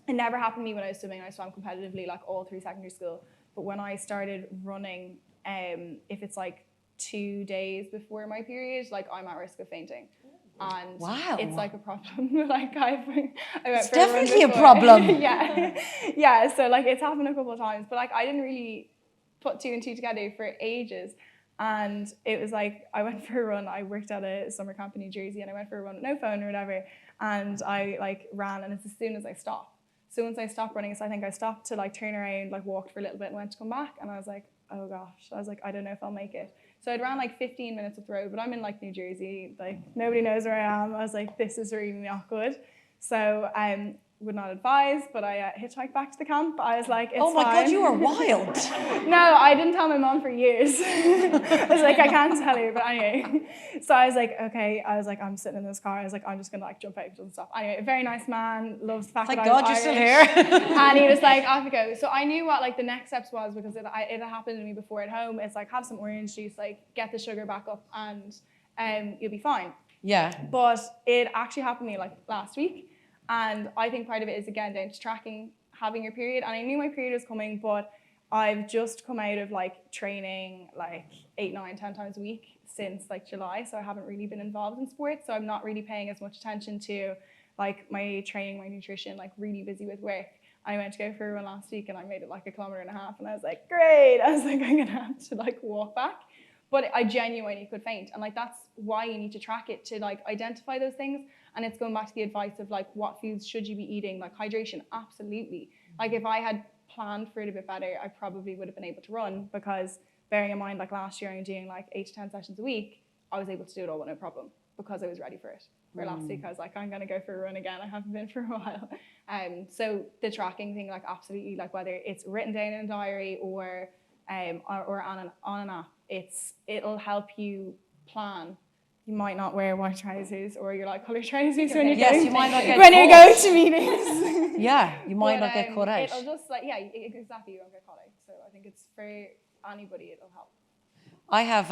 it never happened to me when I was swimming. I swam competitively like all through secondary school. But when I started running, if it's like 2 days before my period, like I'm at risk of fainting. And wow. It's like a problem. Like I went it's for a run definitely a before. problem. yeah. So like it's happened a couple of times, but like I didn't really put 2 and 2 together for ages. And it was like, I went for a run. I worked at a summer camp in New Jersey, and I went for a run with no phone or whatever. And I like ran, and it's as soon as I stopped. So once I stopped running, so I think I stopped to like turn around, like walked for a little bit and went to come back. And I was like, oh gosh. I was like, I don't know if I'll make it. So I'd ran like 15 minutes up the road, but I'm in like New Jersey. Like nobody knows where I am. I was like, this is really not good. So would not advise, but I hitchhiked back to the camp. I was like, it's oh my fine. God, you are wild. No, I didn't tell my mom for years. I was like, I can't tell you, but anyway. So I was like, okay. I was like, I'm sitting in this car. I was like, I'm just gonna like jump out and stuff. Anyway, a very nice man, loves the fact Thank that God I was you're Irish. still here. And he was like, off you go. So I knew what like the next steps was, because it had happened to me before at home. It's like, have some orange juice, like get the sugar back up, and you'll be fine. Yeah. But it actually happened to me like last week. And I think part of it is, again, down to tracking, having your period. And I knew my period was coming, but I've just come out of like training like 8, 9, 10 times a week since like July. So I haven't really been involved in sports. So I'm not really paying as much attention to like my training, my nutrition, like really busy with work. I went to go for a run last week, and I made it like 1.5 kilometers. And I was like, great. I was like, I'm gonna have to like walk back. But I genuinely could faint. And like, that's why you need to track it, to like identify those things. And it's going back to the advice of like, what foods should you be eating? Like hydration, absolutely. Like if I had planned for it a bit better, I probably would have been able to run, because bearing in mind, like last year I'm doing like 8 to 10 sessions a week, I was able to do it all with no problem, because I was ready for it. For last week, I was like, I'm gonna go for a run again. I haven't been for a while. So the tracking thing, like absolutely, like whether it's written down in a diary or on an app, it'll help you plan. You might not wear white trousers or your like colour trousers when you're going. You might not get when caught. you're going to meetings. Yeah, you might not get caught out. It'll just like exactly, you won't get caught out. So I think it's for anybody, it'll help. I have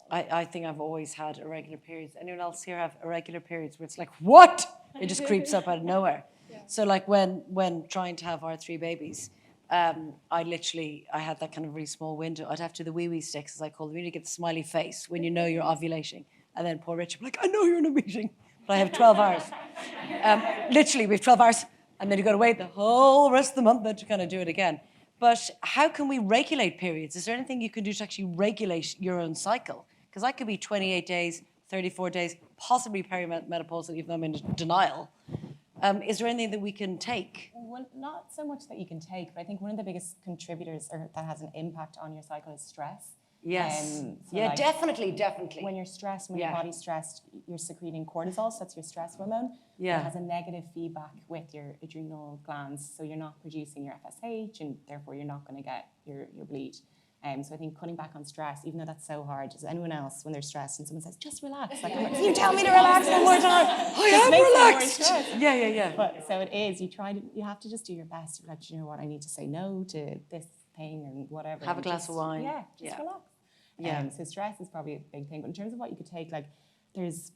I think I've always had irregular periods. Anyone else here have irregular periods where it's like, what? It just creeps up out of nowhere. Yeah. So like when trying to have our 3 babies, I had that kind of really small window. I'd have to do the wee sticks, as I call them. You need to get the smiley face when you know you're ovulating. And then poor Richard, like, I know you're in a meeting, but I have 12 hours. Literally, we have 12 hours, and then you've got to wait the whole rest of the month then to kind of do it again. But how can we regulate periods? Is there anything you can do to actually regulate your own cycle? Because I could be 28 days, 34 days, possibly perimenopausal, even though I'm in denial. Is there anything that we can take? Well, not so much that you can take, but I think one of the biggest contributors or that has an impact on your cycle is stress. Yes. So yeah, like, definitely. When you're stressed, when your body's stressed, you're secreting cortisol, so that's your stress hormone. Yeah. It has a negative feedback with your adrenal glands, so you're not producing your FSH, and therefore you're not going to get your bleed. So I think cutting back on stress, even though that's so hard, does anyone else, when they're stressed and someone says, just relax, like, can you tell me to relax one more time? I am relaxed. Yeah. But so it is, you have to just do your best to be like, you know what, I need to say no to this thing and whatever. Have a glass of wine. Yeah, just relax. Yeah. So stress is probably a big thing. But in terms of what you could take, like, there's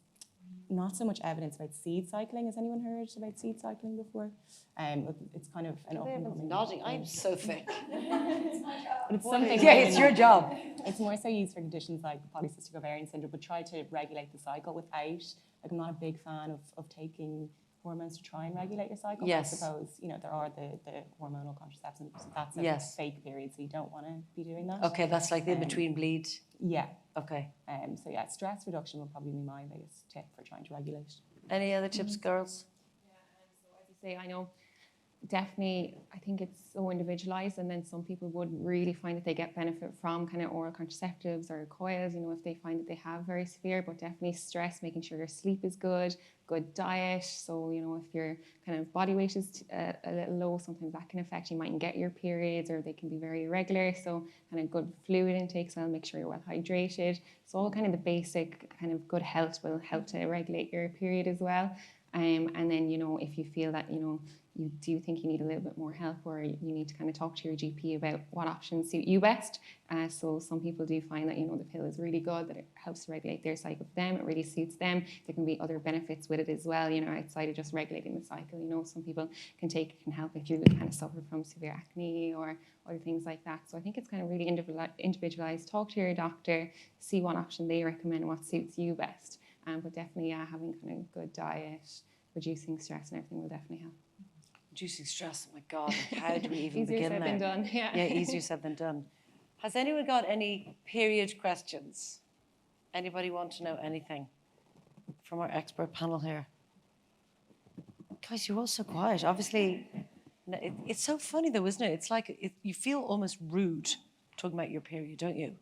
not so much evidence about seed cycling. Has anyone heard about seed cycling before? It's kind of an up-and-coming nodding. I'm so thick. But it's something. Yeah, it's your job. It's more so used for conditions like polycystic ovarian syndrome, but try to regulate the cycle without. Like, I'm not a big fan of taking hormones to try and regulate your cycle. Yes. I suppose, there are the hormonal contraceptives. That's a fake period, so you don't want to be doing that. Okay, that's like the in-between bleed. Yeah. Okay. So yeah, stress reduction will probably be my biggest tip for trying to regulate. Any other tips, girls? Yeah, so as you say, I know definitely, I think it's so individualized, and then some people would really find that they get benefit from kind of oral contraceptives or coils, if they find that they have very severe, but definitely stress, making sure your sleep is good diet. So, if your kind of body weight is a little low, sometimes that can affect, you mightn't get your periods, or they can be very irregular. So kind of good fluid intake, so make sure you're well hydrated. So all kind of the basic kind of good health will help to regulate your period as well. And then, if you feel that, you do think you need a little bit more help, or you need to kind of talk to your GP about what options suit you best. So some people do find that, the pill is really good, that it helps to regulate their cycle for them, it really suits them. There can be other benefits with it as well, outside of just regulating the cycle. Some people can help if you kind of suffer from severe acne or other things like that. So I think it's kind of really individualized. Talk to your doctor, see what option they recommend, what suits you best. But definitely, having kind of good diet, reducing stress and everything will definitely help. Reducing stress, oh my God, like how do we even Easier begin said there? than done, yeah. Yeah, easier said than done. Has anyone got any period questions? Anybody want to know anything from our expert panel here? Guys, you're all so quiet. Obviously, it's so funny though, isn't it? It's like you feel almost rude talking about your period, don't you?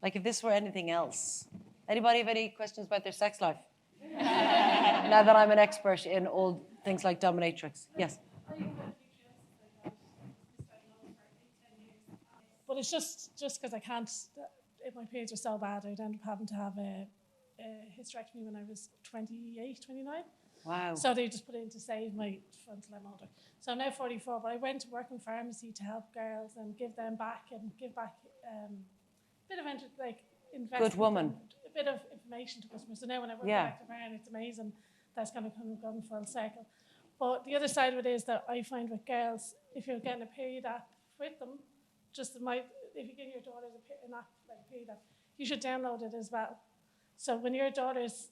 Like if this were anything else. Anybody have any questions about their sex life? Now that I'm an expert in all things like dominatrix. Yes. But it's just because I can't, if my periods were so bad, I'd end up having to have a hysterectomy when I was 28, 29. Wow. So they just put it in to save my until I'm older. So I'm now 44, but I went to work in pharmacy to help girls and give them back and give back a bit of invest. Good woman. A bit of information to customers. So now when I work with Active Iron, it's amazing that's kind of gone full circle. But the other side of it is that I find with girls, if you're getting a period app with them, if you give your daughter an app like period app, you should download it as well. So when your daughter's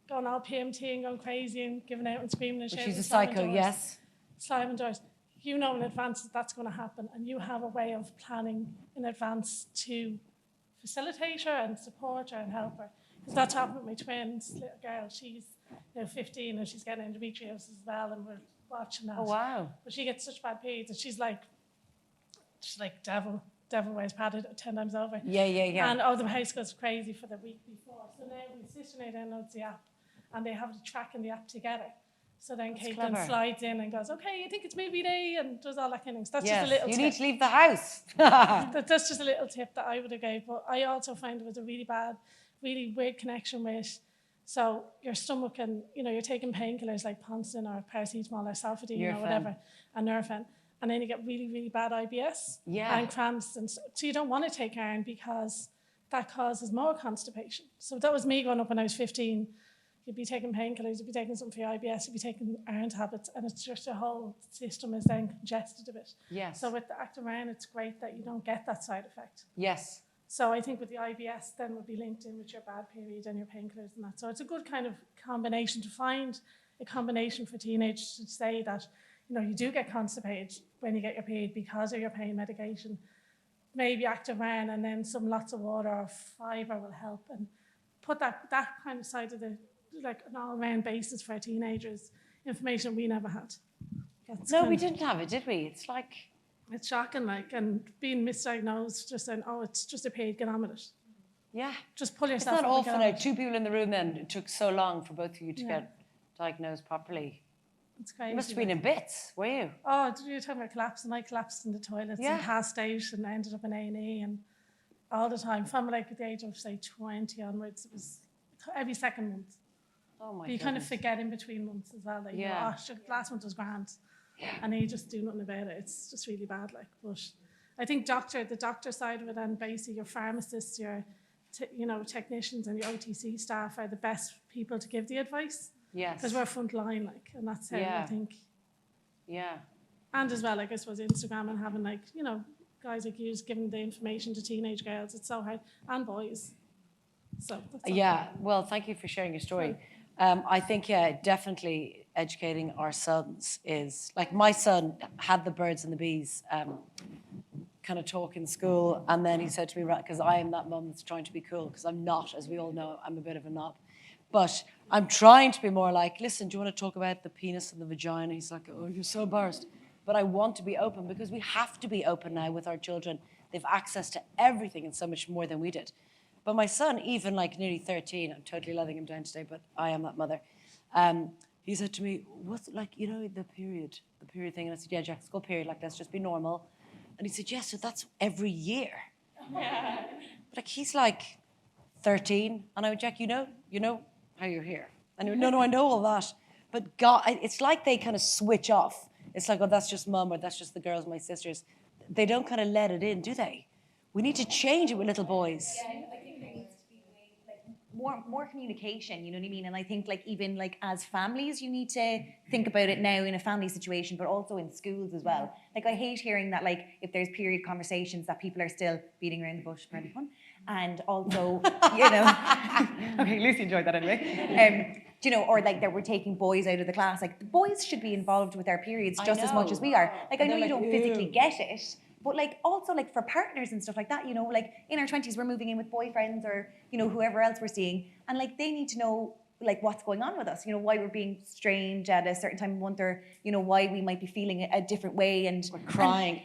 going all PMT and going crazy and giving out and screaming and shouting, She's a psycho, yes. Slamming doors. You know in advance that's going to happen, and you have a way of planning in advance to facilitate her and support her and help her. Because that's happened with my twins, little girl. She's 15 and she's getting endometriosis as well, and we're watching that. Oh wow! But she gets such bad periods, and she's like devil wears Prada 10 times over. Yeah. And the house goes crazy for the week before. So now my sister now downloads the app, and they have to track in the app together. So then That's Kate clever. then slides in and goes, okay, I think it's maybe day, and does all that kind of thing. So that's Yes, just a little you tip. need to leave the house. That's just a little tip that I would have gave. But I also find it was a really weird connection with, so your stomach and, you're taking painkillers like Ponston or paracetamol or Sulfadine or whatever, and Nurofen, and then you get really, really bad IBS and cramps. And so you don't want to take iron because that causes more constipation. So that was me growing up when I was 15. You'd be taking painkillers, you'd be taking something for your IBS, you'd be taking iron tablets, and it's just your whole system is then congested a bit. Yes. So with the Active Iron, it's great that you don't get that side effect. Yes. So I think with the IBS then would be linked in with your bad period and your painkillers and that. So it's a good kind of combination to find a combination for teenagers to say that, you do get constipated when you get your period because of your pain medication. Maybe Active Iron and then some lots of water or fibre will help, and put that kind of side of the, like an all-round basis for teenagers, information we never had. We didn't have it, did we? It's shocking, and being misdiagnosed, just saying, it's just a period, get on with it. Yeah. Just pull It's yourself not up. often two people in the room then, it took so long for both of you to get diagnosed properly. It's crazy. You must have been in bits, were you? Oh, you're talking about collapsing. I collapsed in the toilets and passed out and ended up in A&E and all the time. From at the age of, say, 20 onwards, it was every second month. Oh my But you kind of forget in between months as well. Last month was grand. Yeah. And then you just do nothing about it. It's just really bad. But I think the doctor side of it, and basically your pharmacists, your technicians and your OTC staff are the best people to give the advice. Yes. Because we're front line, and that's how I think. Yeah. And as well, I suppose Instagram and having guys like you giving the information to teenage girls, it's so hard, and boys. So well, thank you for sharing your story. I think definitely educating our sons is, like, my son had the birds and the bees kind of talk in school, and then he said to me, because I am that mum that's trying to be cool, because I'm not, as we all know, I'm a bit of a knob. But I'm trying to be more like, listen, do you want to talk about the penis and the vagina? He's like, oh, you're so embarrassed. But I want to be open, because we have to be open now with our children. They've access to everything and so much more than we did. But my son, even nearly 13, I'm totally letting him down today, but I am that mother. He said to me, what's the period thing? And I said, yeah, Jack, it's called period, let's just be normal. And he said, yes, so that's every year. Yeah. But he's 13, and I went, Jack, you know how you're here. And he went, no, I know all that. But God, it's like they kind of switch off. It's like, oh, that's just mum, or that's just the girls, my sisters. They don't kind of let it in, do they? We need to change it with little boys. Yeah, I think there needs to be more communication, you know what I mean? And I think like even like as families, you need to think about it now in a family situation, but also in schools as well. Like I hate hearing that like if there's period conversations that people are still beating around the bush, pardon the pun, and also, you know, okay, Lucy enjoyed that anyway. You know, or like that we're taking boys out of the class. Like the boys should be involved with their periods just as much as we are. Like I know you don't physically get it, but like also like for partners and stuff like that, you know, like in our 20s we're moving in with boyfriends or, you know, whoever else we're seeing, and like they need to know like what's going on with us, you know, why we're being strange at a certain time of month, or you know why we might be feeling a different way, and we're crying.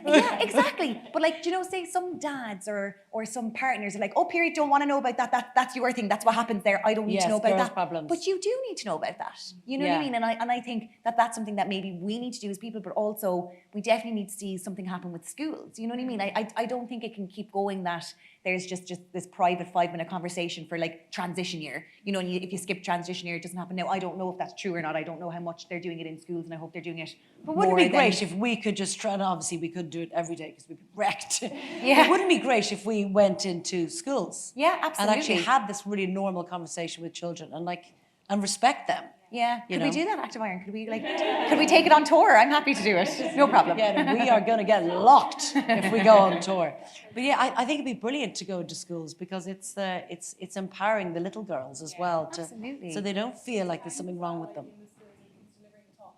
Yeah, exactly. But like, you know, say some dads or some partners are like, oh, period, don't want to know about that. That's your thing. That's what happens there. I don't need to know about that. Problems. But you do need to know about that. You know what I mean? And I think that that's something that maybe we need to do as people, but also we definitely need to see something happen with schools. You know what I mean? I don't think it can keep going that there's just this private 5-minute conversation for like transition year. You know, and if you skip transition year, it doesn't happen. Now, I don't know if that's true or not. I don't know how much they're doing it in schools, and I hope they're doing it. But wouldn't it be great if we could just try, and obviously we couldn't do it every day because we'd be wrecked. Yeah. But wouldn't it be great if we went into schools? Yeah, absolutely. And actually had this really normal conversation with children and respect them. Yeah, could we do that, Active Iron? Could we take it on tour? I'm happy to do it. No problem. Yeah, no, we are going to get locked if we go on tour. But yeah, I think it'd be brilliant to go into schools because it's empowering the little girls as well, absolutely. So they don't feel like there's something wrong with them.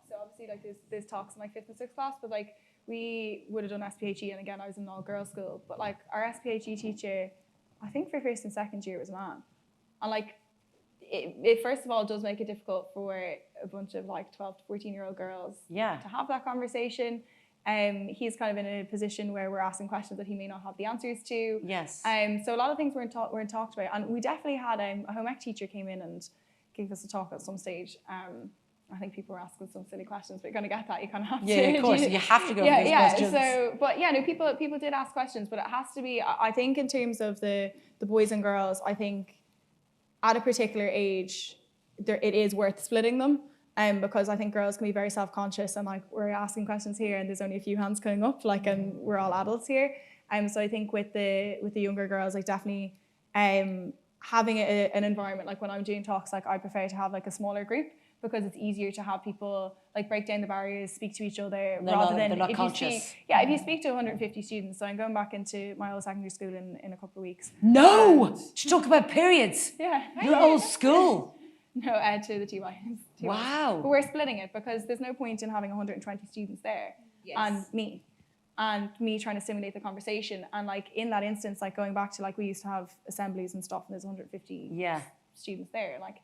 So obviously, like there's talks in like 5th and 6th class, but like we would have done SPHE, and again I was in an all-girls school, but like our SPHE teacher, I think for 1st and 2nd year was a man, and like. It first of all does make it difficult for a bunch of like 12 to 14-year-old girls to have that conversation. He's kind of in a position where we're asking questions that he may not have the answers to. Yes. So a lot of things weren't talked about, and we definitely had a home ec teacher came in and gave us a talk at some stage. I think people were asking some silly questions, but you're going to get that. You kind of have to. Yeah, of course. You have to go with those questions. So, but yeah, no, people did ask questions, but it has to be. I think in terms of the boys and girls, I think. At a particular age, it is worth splitting them, because I think girls can be very self-conscious, and like we're asking questions here, and there's only a few hands coming up, like, and we're all adults here. So I think with the younger girls, like definitely, having an environment like when I'm doing talks, like I prefer to have like a smaller group because it's easier to have people like break down the barriers, speak to each other rather than if you speak to 150 students. So I'm going back into my old secondary school in a couple of weeks. No, to talk about periods. Yeah, your old school. No, to the TYs. Wow. But we're splitting it because there's no point in having 120 students there and me trying to stimulate the conversation. And like in that instance, like going back to like we used to have assemblies and stuff, and there's 150 students there. Like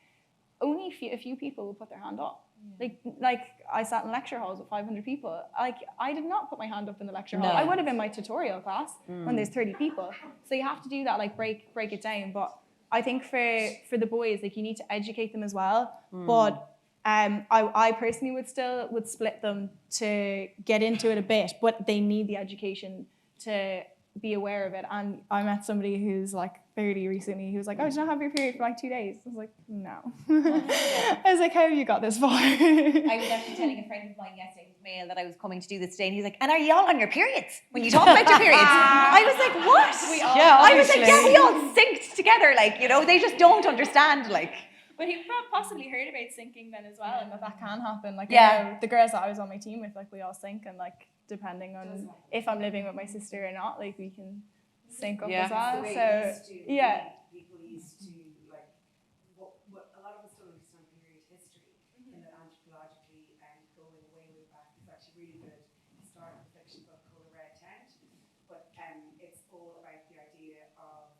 only a few people will put their hand up. Like I sat in lecture halls with 500 people. Like I did not put my hand up in the lecture hall. I would have in my tutorial class when there's 30 people. So you have to do that, like break it down. But I think for the boys, like you need to educate them as well. But I personally would split them to get into it a bit, but they need the education to be aware of it. And I met somebody who's like 30 recently. He was like, oh, did you not have your period for like 2 days? I was like, no. I was like, how have you got this far? I was actually telling a friend of mine yesterday, who's male, that I was coming to do this today, and he's like, and are you all on your periods when you talk about your periods? I was like, what? I was like, yeah, we all synced together, like, you know, they just don't understand, like. But he possibly heard about syncing then as well, and that can happen. Like, you know, the girls that I was on my team with, like, we all sync, and like, depending on if I'm living with my sister or not, like, we can sync up as well. So, People used to, like, what a lot of us don't understand period history, and that anthropologically going way back is actually really good historical fiction book called The Red Tent. But it's all about the idea of,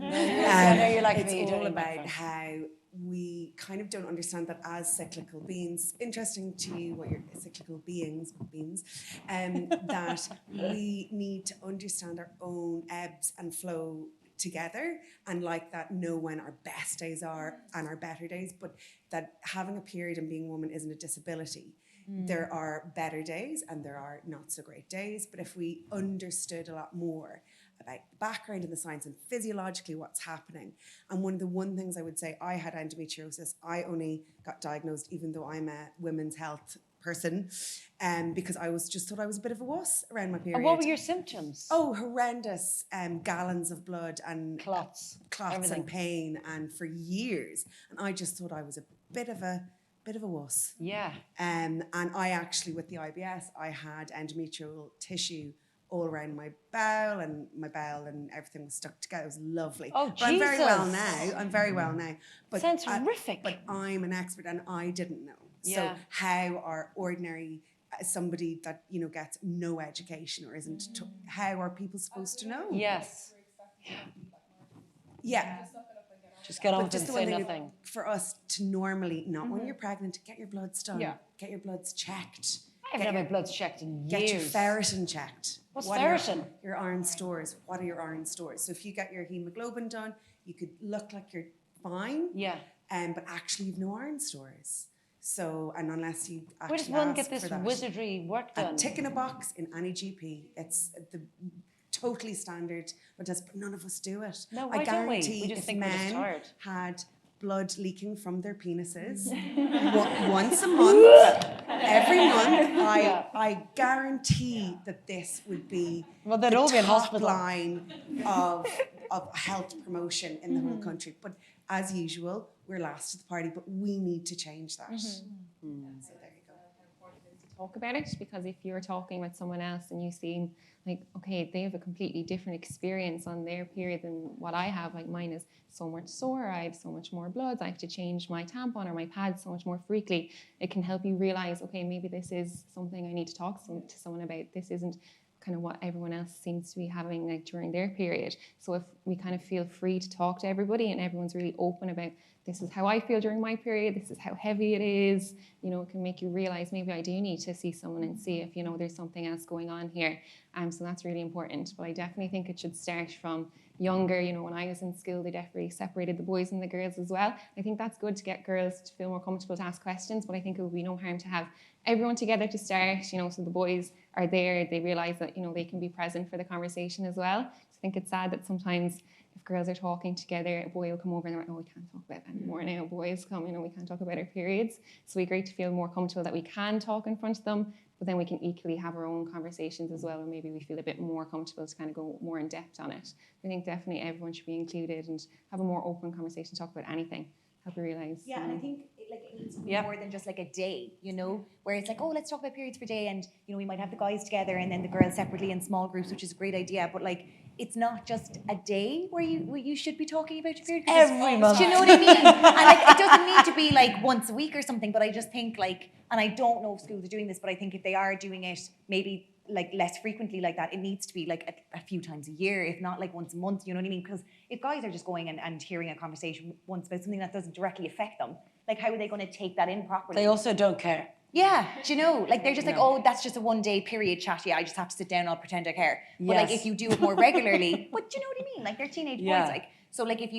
I know you're like me. It's all about how we kind of don't understand that as cyclical beings. Interesting to you what you're cyclical beings, that we need to understand our own ebbs and flow together, and like that know when our best days are and our better days, but that having a period and being a woman isn't a disability. There are better days and there are not so great days, but if we understood a lot more about the background and the science and physiologically what's happening. And one of the things I would say, I had endometriosis. I only got diagnosed, even though I'm a women's health person, because I just thought I was a bit of a wuss around my period. And what were your symptoms? Oh, horrendous! Gallons of blood and Clots, and pain, and for years. And I just thought I was a bit of a wuss. Yeah. And I actually, with the IBS, I had endometrial tissue all around my bowel, and everything was stuck together. It was lovely. Oh, but I'm very well Jesus. now. I'm very well now. But Sounds horrific. But I'm an expert, and I didn't know. Yeah. So how are ordinary somebody that gets no education or isn't? How are people supposed to know? Yes. Yeah. Just get on with it Just and the say one thing nothing. for us to normally, not when you're pregnant, get your bloods done. Yeah. Get your bloods checked. I haven't had my bloods checked in years. Get your ferritin checked. What's What are ferritin? Your iron stores. What are your iron stores? So if you get your hemoglobin done, you could look like you're fine. Yeah. But actually you've no iron stores. So, and unless you actually Where does one ask get this for that. wizardry work A done? tick in a box in any GP. It's the totally standard, but none of us do it. No, why I don't we? guarantee We just if think we're just men tired. had blood leaking from their penises once a month, every month, I guarantee that this would be Well, they'd all be in top hospital. line of health promotion in the whole country. But as usual, we're last to the party, but we need to change that. So there you go. Talk about it, because if you're talking with someone else and you seem like, okay, they have a completely different experience on their period than what I have, like mine is so much sore, I have so much more blood, I have to change my tampon or my pad so much more frequently, it can help you realize, okay, maybe this is something I need to talk to someone about. This isn't kind of what everyone else seems to be having like during their period. So if we kind of feel free to talk to everybody and everyone's really open about, this is how I feel during my period, this is how heavy it is, it can make you realize maybe I do need to see someone and see if, there's something else going on here. So that's really important. But I definitely think it should start from younger. When I was in school, they definitely separated the boys and the girls as well. I think that's good to get girls to feel more comfortable to ask questions, but I think it would be no harm to have everyone together to start, so the boys are there, they realize that, they can be present for the conversation as well. So I think it's sad that sometimes if girls are talking together, a boy will come over and they're like, oh, we can't talk about that anymore now. Boys come, we can't talk about our periods. So it'd be great to feel more comfortable that we can talk in front of them, but then we can equally have our own conversations as well, or maybe we feel a bit more comfortable to kind of go more in depth on it. I think definitely everyone should be included and have a more open conversation, talk about anything, help you realise. Yeah, and I think it needs to be more than just like a day, where it's like, oh, let's talk about periods for a day, and we might have the guys together and then the girls separately in small groups, which is a great idea, but like it's not just a day where you should be talking about your period. Every month. Do you know what I mean? And like it doesn't need to be like once a week or something, but I just think like, and I don't know if schools are doing this, but I think if they are doing it maybe like less frequently like that, it needs to be like a few times a year, if not like once a month, you know what I mean? Because if guys are just going and hearing a conversation once about something that doesn't directly affect them, like how are they going to take that in properly? They also don't care. Yeah, do you know? Like they're just like, oh, that's just a one-day period chat. Yeah, I just have to sit down. I'll pretend I care. But like if you do it more regularly, but do you know what I mean? Like they're teenage boys. Like so, like if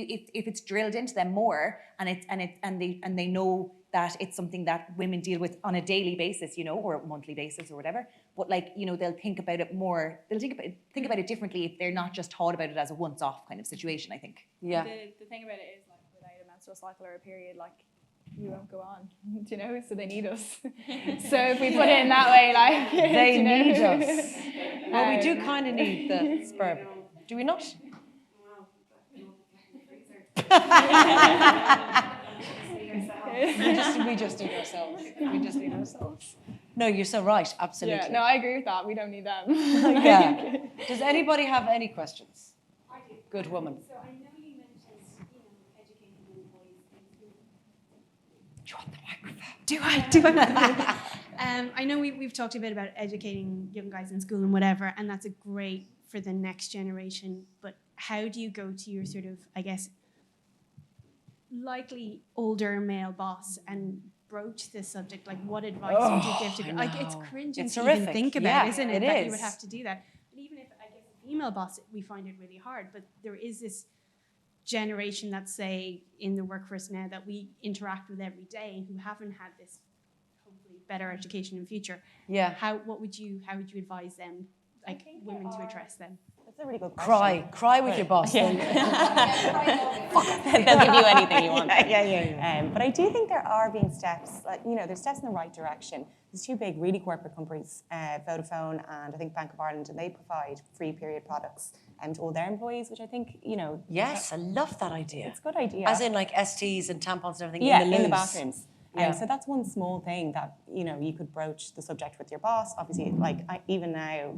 it's drilled into them more, and they know that it's something that women deal with on a daily basis, or a monthly basis or whatever. But like they'll think about it more. They'll think about it differently if they're not just taught about it as a once-off kind of situation. I think. Yeah. The thing about it is like without a menstrual cycle or a period, like we won't go on, do you know? So they need us. So if we put it in that way, like They need us. Well, we do kind of need the sperm. Do we not? We just need ourselves. We just need ourselves. No, you're so right. Absolutely. Yeah, no, I agree with that. We don't need them. Yeah. Does anybody have any questions? I do. Good woman. So I know you mentioned, educating young boys in school. Do you want the microphone? Do I? I know we've talked a bit about educating young guys in school and whatever, and that's a great for the next generation. But how do you go to your sort of, I guess, likely older male boss and broach this subject? Like, what advice would you give to? Like, it's cringing It's to horrific. even think about, Yeah, isn't it? it That is. you would have to do that. But even if I guess a female boss, we find it really hard. But there is this generation that's say in the workforce now that we interact with every day and who haven't had this hopefully better education in future. Yeah. How would you advise them, like women, to address them? That's a really good question. Cry with your boss. Yeah. They'll give you anything you want. Yeah. But I do think there are being steps, like, you know, there's steps in the right direction. There's two big, really corporate companies, Vodafone and I think Bank of Ireland, and they provide free period products to all their employees, which I think, you know. Yes, I love that idea. It's a good idea. As in like STs and tampons and everything yeah, in the in the loos. bathrooms. Yeah. So that's one small thing that, you know, you could broach the subject with your boss. Obviously, like, even now,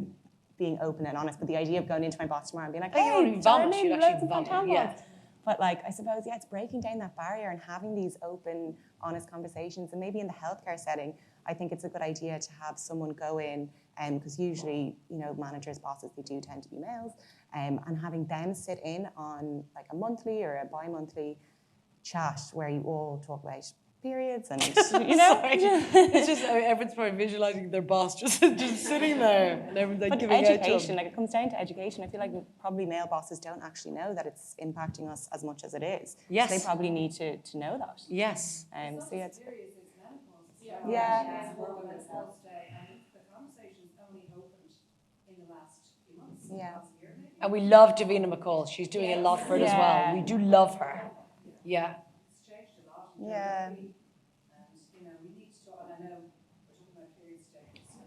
being open and honest, but the idea of going into my boss tomorrow and being like, Oh, you hey, won't even vomit, darling, you'd loads actually of fun vomit, tampons. yeah. But like, I suppose, yeah, it's breaking down that barrier and having these open, honest conversations. And maybe in the healthcare setting, I think it's a good idea to have someone go in, because usually, you know, managers, bosses, they do tend to be males, and having them sit in on like a monthly or a bi-monthly chat where you all talk about periods and, you know. It's just, everyone's probably visualising their boss just sitting there and everyone's like but giving out to education, them. like it comes down to education. I feel like probably male bosses don't actually know that it's impacting us as much as it is. Yes. So they probably need to know that. Yes. So yeah, it's, Yeah. The conversation's only opened in the last few months. yeah. Last year, maybe. And we love Davina McCall. She's doing a lot for it as Yeah. well. We do love her. Yeah. It's changed a lot. in Yeah. therapy. And, you know, we need to talk, and I know we're talking about periods today, so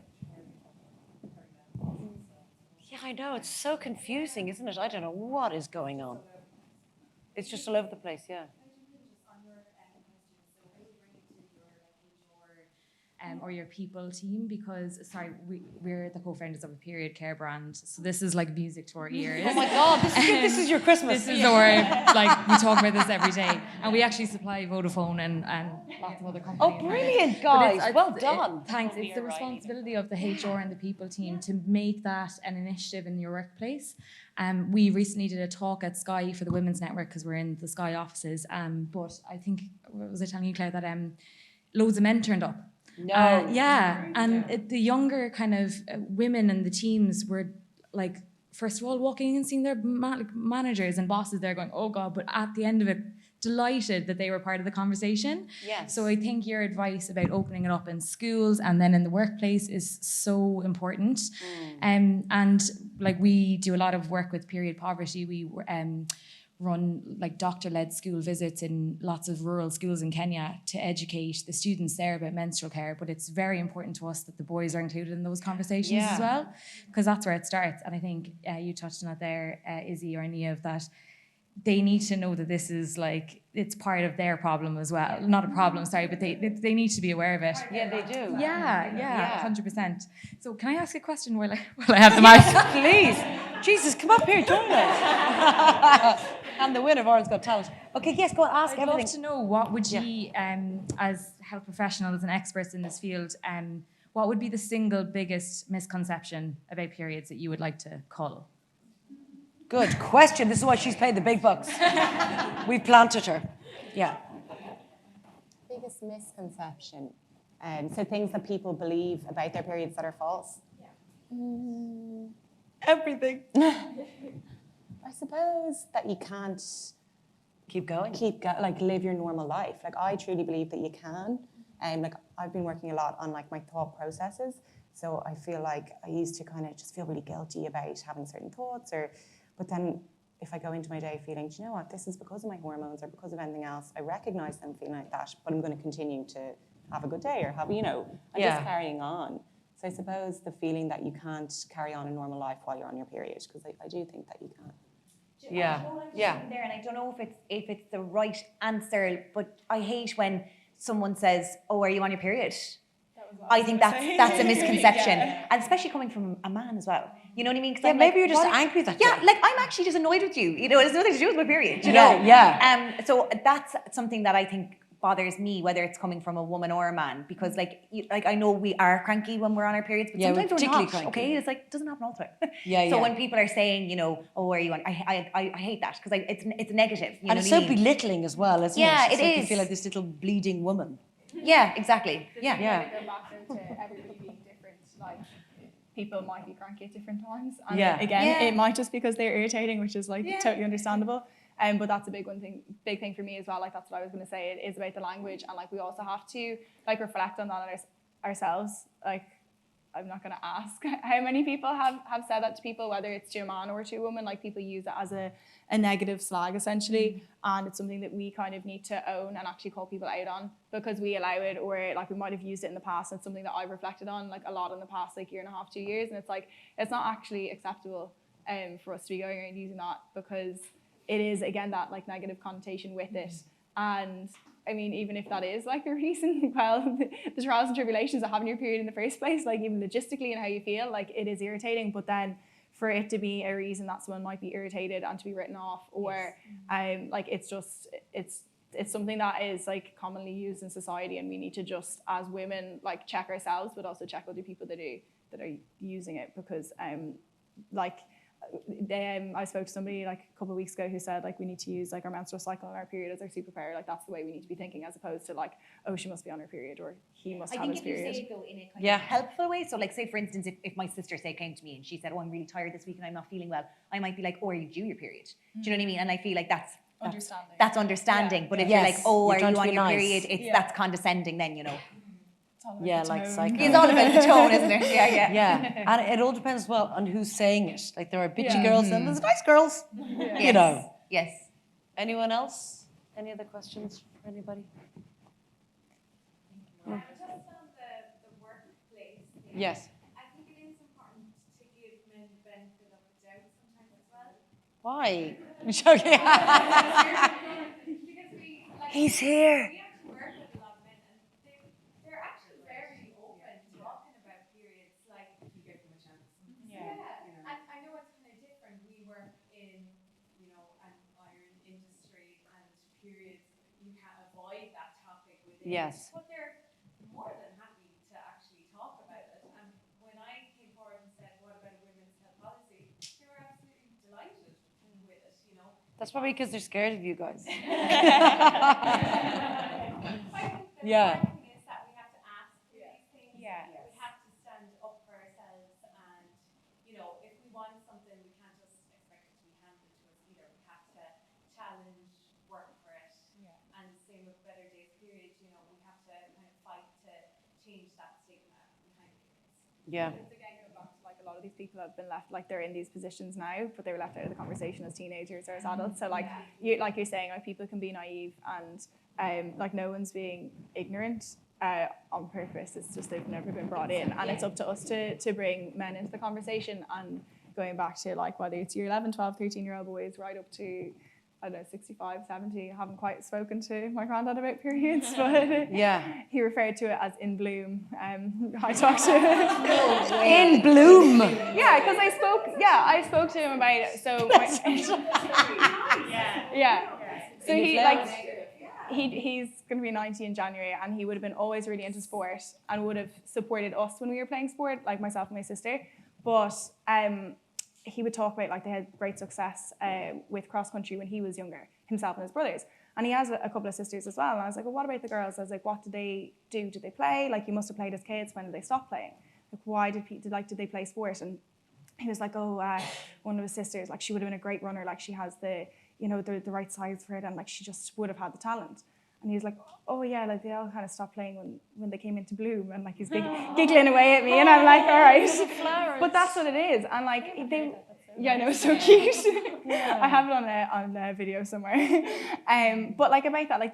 Yeah, I know. It's so confusing, isn't it? I don't know what is going on. It's just all over the place, yeah. Or your people team, because we're the co-founders of a period care brand, so this is like music to our ears. Oh my God, this is your Christmas. This is our, like, we talk about this every day, and we actually supply Vodafone and lots of other companies. Oh, brilliant, But it's- guys. Well done. Thanks. It's the responsibility of the HR and the people team to make that an initiative in your workplace. We recently did a talk at Sky for the Women's Network because we're in the Sky offices. But I think, what was I telling you, Claire, that loads of men turned up. No. Yeah, and the younger kind of women and the teams were like, first of all, walking in and seeing their managers and bosses there going, oh God, but at the end of it, delighted that they were part of the conversation. Yes. So I think your advice about opening it up in schools and then in the workplace is so important. And like, we do a lot of work with period poverty. We run like doctor-led school visits in lots of rural schools in Kenya to educate the students there about menstrual care, but it's very important to us that the boys are included in those conversations as well, because that's where it starts. And I think you touched on it there, Izzy or Niamh, that they need to know that this is like, it's part of their problem as well. Not a problem, sorry, but they need to be aware of it. Yeah, they do. Yeah, 100%. So can I ask a question while I have the mic? Please. Jesus, come up here, join us. And the winner of Orange Got Talent. Okay, yes, go on, ask I'd everything. love to know, what would you, as health professionals and experts in this field, what would be the single biggest misconception about periods that you would like to cull? Good question. This is why she's paid the big bucks. We planted her. Yeah. Biggest misconception. So things that people believe about their periods that are false. Everything. I suppose that you can't Keep going. live your normal life. Like, I truly believe that you can. Like, I've been working a lot on like my thought processes. So I feel like I used to kind of just feel really guilty about having certain thoughts, but then if I go into my day feeling, do you know what, this is because of my hormones or because of anything else, I recognize them feeling like that, but I'm going to continue to have a good day or have, I'm just carrying on. So I suppose the feeling that you can't carry on a normal life while you're on your period, because I do think that you can. Yeah. There, and I don't know if it's the right answer, but I hate when someone says, "Oh, are you on your period?" I think that's a misconception, and especially coming from a man as well. You know what I mean? Yeah, maybe you're just angry that day. Yeah, like, I'm actually just annoyed with you. You know, it has nothing to do with my period. You Yeah, know? yeah. So that's something that I think bothers me, whether it's coming from a woman or a man, because like I know we are cranky when we're on our periods, but Yeah, we're sometimes we're particularly not. cranky. Okay, it's like, it doesn't happen all the time. Yeah, So yeah. when people are saying, you know, "Oh, are you on?" I hate that, because it's negative. You And know it's what I so mean? belittling as well, isn't it? Yeah, It's it like you is. feel like this little bleeding woman. Yeah, exactly. Yeah. Yeah. Go back to everybody being different. Like, people might be cranky at different times, and Yeah. again, it might just because they're irritating, which is like totally understandable. But that's a big thing for me as well. Like, that's what I was going to say. It is about the language, and like, we also have to like reflect on that ourselves. Like, I'm not going to ask how many people have said that to people, whether it's to a man or to a woman. Like, people use it as a negative slag, essentially. And it's something that we kind of need to own and actually call people out on, because we allow it, or like we might have used it in the past. And it's something that I've reflected on like a lot in the past like year and a half, 2 years. And it's like, it's not actually acceptable for us to be going around using that, because it is, again, that like negative connotation with it. And I mean, even if that is like the reason, well, the trials and tribulations of having your period in the first place, like even logistically and how you feel, like it is irritating. But then for it to be a reason that someone might be irritated and to be written off, or like it's something that is like commonly used in society, and we need to just, as women, like check ourselves, but also check other people that are using it, because like. I spoke to somebody like a couple of weeks ago who said like we need to use like our menstrual cycle and our period as our superpower. Like, that's the way we need to be thinking, as opposed to like, oh, she must be on her period, or he must have his period. I think if you say it though in a kind of helpful way. So like, say for instance, if my sister came to me and she said, oh, I'm really tired this week and I'm not feeling well, I might be like, oh, are you due your period? Do you know what I mean? And I feel like that's understanding. That's understanding. Yeah. But if you're like, oh, are you on your period? That's condescending then, you know. Yeah, like cycle. It's all about the tone, isn't it? Yeah. And it all depends as well on who's saying it. Like, there are bitchy girls and there's nice girls. You know. Yes. Anyone else? Any other questions for anybody? Just on the workplace thing. Yes. I think it is important to give men the benefit of the doubt sometimes as well. Why? I'm joking. Because He's here. we actually work with a lot of men, and they're actually very open talking about periods. Like, You give them a chance. yeah. You know. And I know it's kind of different. We work in, an iron industry, and periods, you can't avoid that topic within. Yes. But they're more than happy to actually talk about it. And when I came forward and said, what about a women's health policy? They were absolutely delighted with it, That's probably because they're scared of you guys. I think the Yeah. important thing is that we have to ask for these things. Yeah. We have to stand up for ourselves, and if we want something, we can't just expect it to be handed to us either. We have to challenge, work for it. Yeah. And same with Better Days periods, we have to kind of fight to change that stigma behind periods. Yeah. It's again going back to like a lot of these people have been left, like they're in these positions now, but they were left out of the conversation as teenagers or as adults. So like you're saying, like people can be naive, and like no one's being ignorant on purpose. It's just they've never been brought in, and it's up to us to bring men into the conversation. And going back to like whether it's your 11, 12, 13-year-old boys right up to, I don't know, 65, 70. I haven't quite spoken to my granddad about periods, but he referred to it as in bloom. I talked to In bloom. Yeah, because I spoke to him about it. So So he's going to be 90 in January, and he would have been always really into sport and would have supported us when we were playing sport, like myself and my sister. But he would talk about like they had great success with cross country when he was younger, himself and his brothers. And he has a couple of sisters as well. And I was like, well, what about the girls? I was like, what did they do? Did they play? Like, you must have played as kids. When did they stop playing? Like, why did they play sport? And he was like, oh, one of his sisters, like she would have been a great runner. Like she has the right size for it, and like she just would have had the talent. And he was like, oh yeah, like they all kind of stopped playing when they came into bloom, and like he's giggling away at me, and I'm like, all right, but that's what it is. And like it's so cute. I have it on a video somewhere. But like about that, like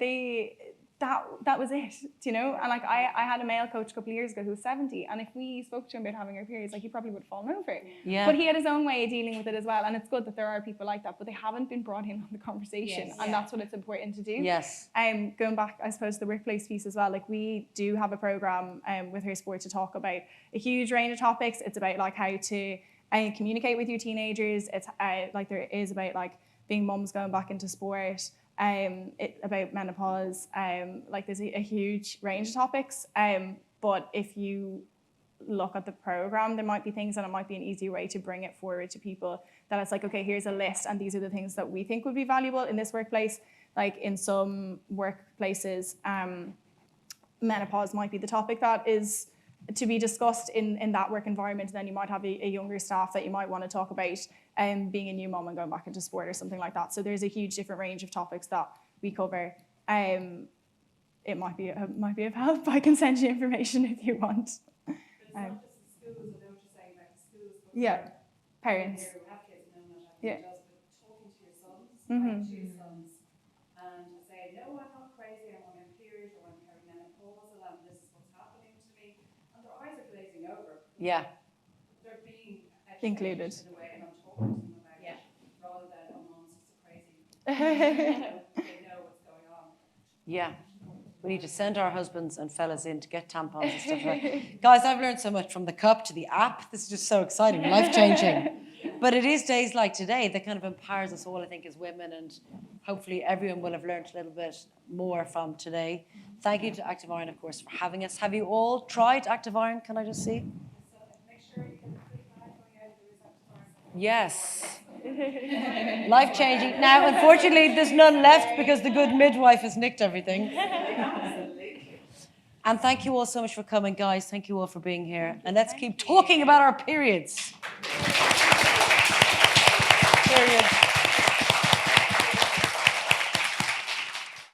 that was it, And like I had a male coach a couple of years ago who was 70, and if we spoke to him about having our periods, like he probably would have fallen over. Yeah. But he had his own way of dealing with it as well, and it's good that there are people like that, but they haven't been brought in on the conversation, and that's what it's important to do. Yes. Going back, I suppose, to the workplace piece as well, like we do have a program with Her Sport to talk about a huge range of topics. It's about like how to communicate with your teenagers. It's like there is about like being mums going back into sport. About menopause, like there's a huge range of topics, but if you look at the program, there might be things, and it might be an easy way to bring it forward to people, that it's like, okay, here's a list, and these are the things that we think would be valuable in this workplace. Like in some workplaces, menopause might be the topic that is to be discussed in that work environment, and then you might have a younger staff that you might want to talk about being a new mom and going back into sport or something like that. So there's a huge different range of topics that we cover. It might be of help. I can send you information if you want. But it's not just the school Yeah, parents. Who have kids, no, not Yeah. everyone does, but talking to your sons, Mhm. to your sons, and say, no, I'm not crazy, I'm on my period, or I'm perimenopausal, and this is what's happening to me, and their eyes are glazing over. Yeah. They're being Included. in a way, and I'm talking to them about it, rather than, oh, mom's just crazy. They know what's going on. Yeah. We need to send our husbands and fellas in to get tampons and stuff like that. Guys, I've learned so much from the cup to the app. This is just so exciting, life-changing. But it is days like today that kind of empowers us all, I think, as women, and hopefully everyone will have learned a little bit more from today. Thank you to Active Iron, of course, for having us. Have you all tried Active Iron? Can I just see? So make sure you can put that going out, there is Active Iron. Yes. Life-changing. Now, unfortunately, there's none left because the good midwife has nicked everything. And thank you all so much for coming, guys. Thank you all for being here. And let's keep talking about our periods. Periods.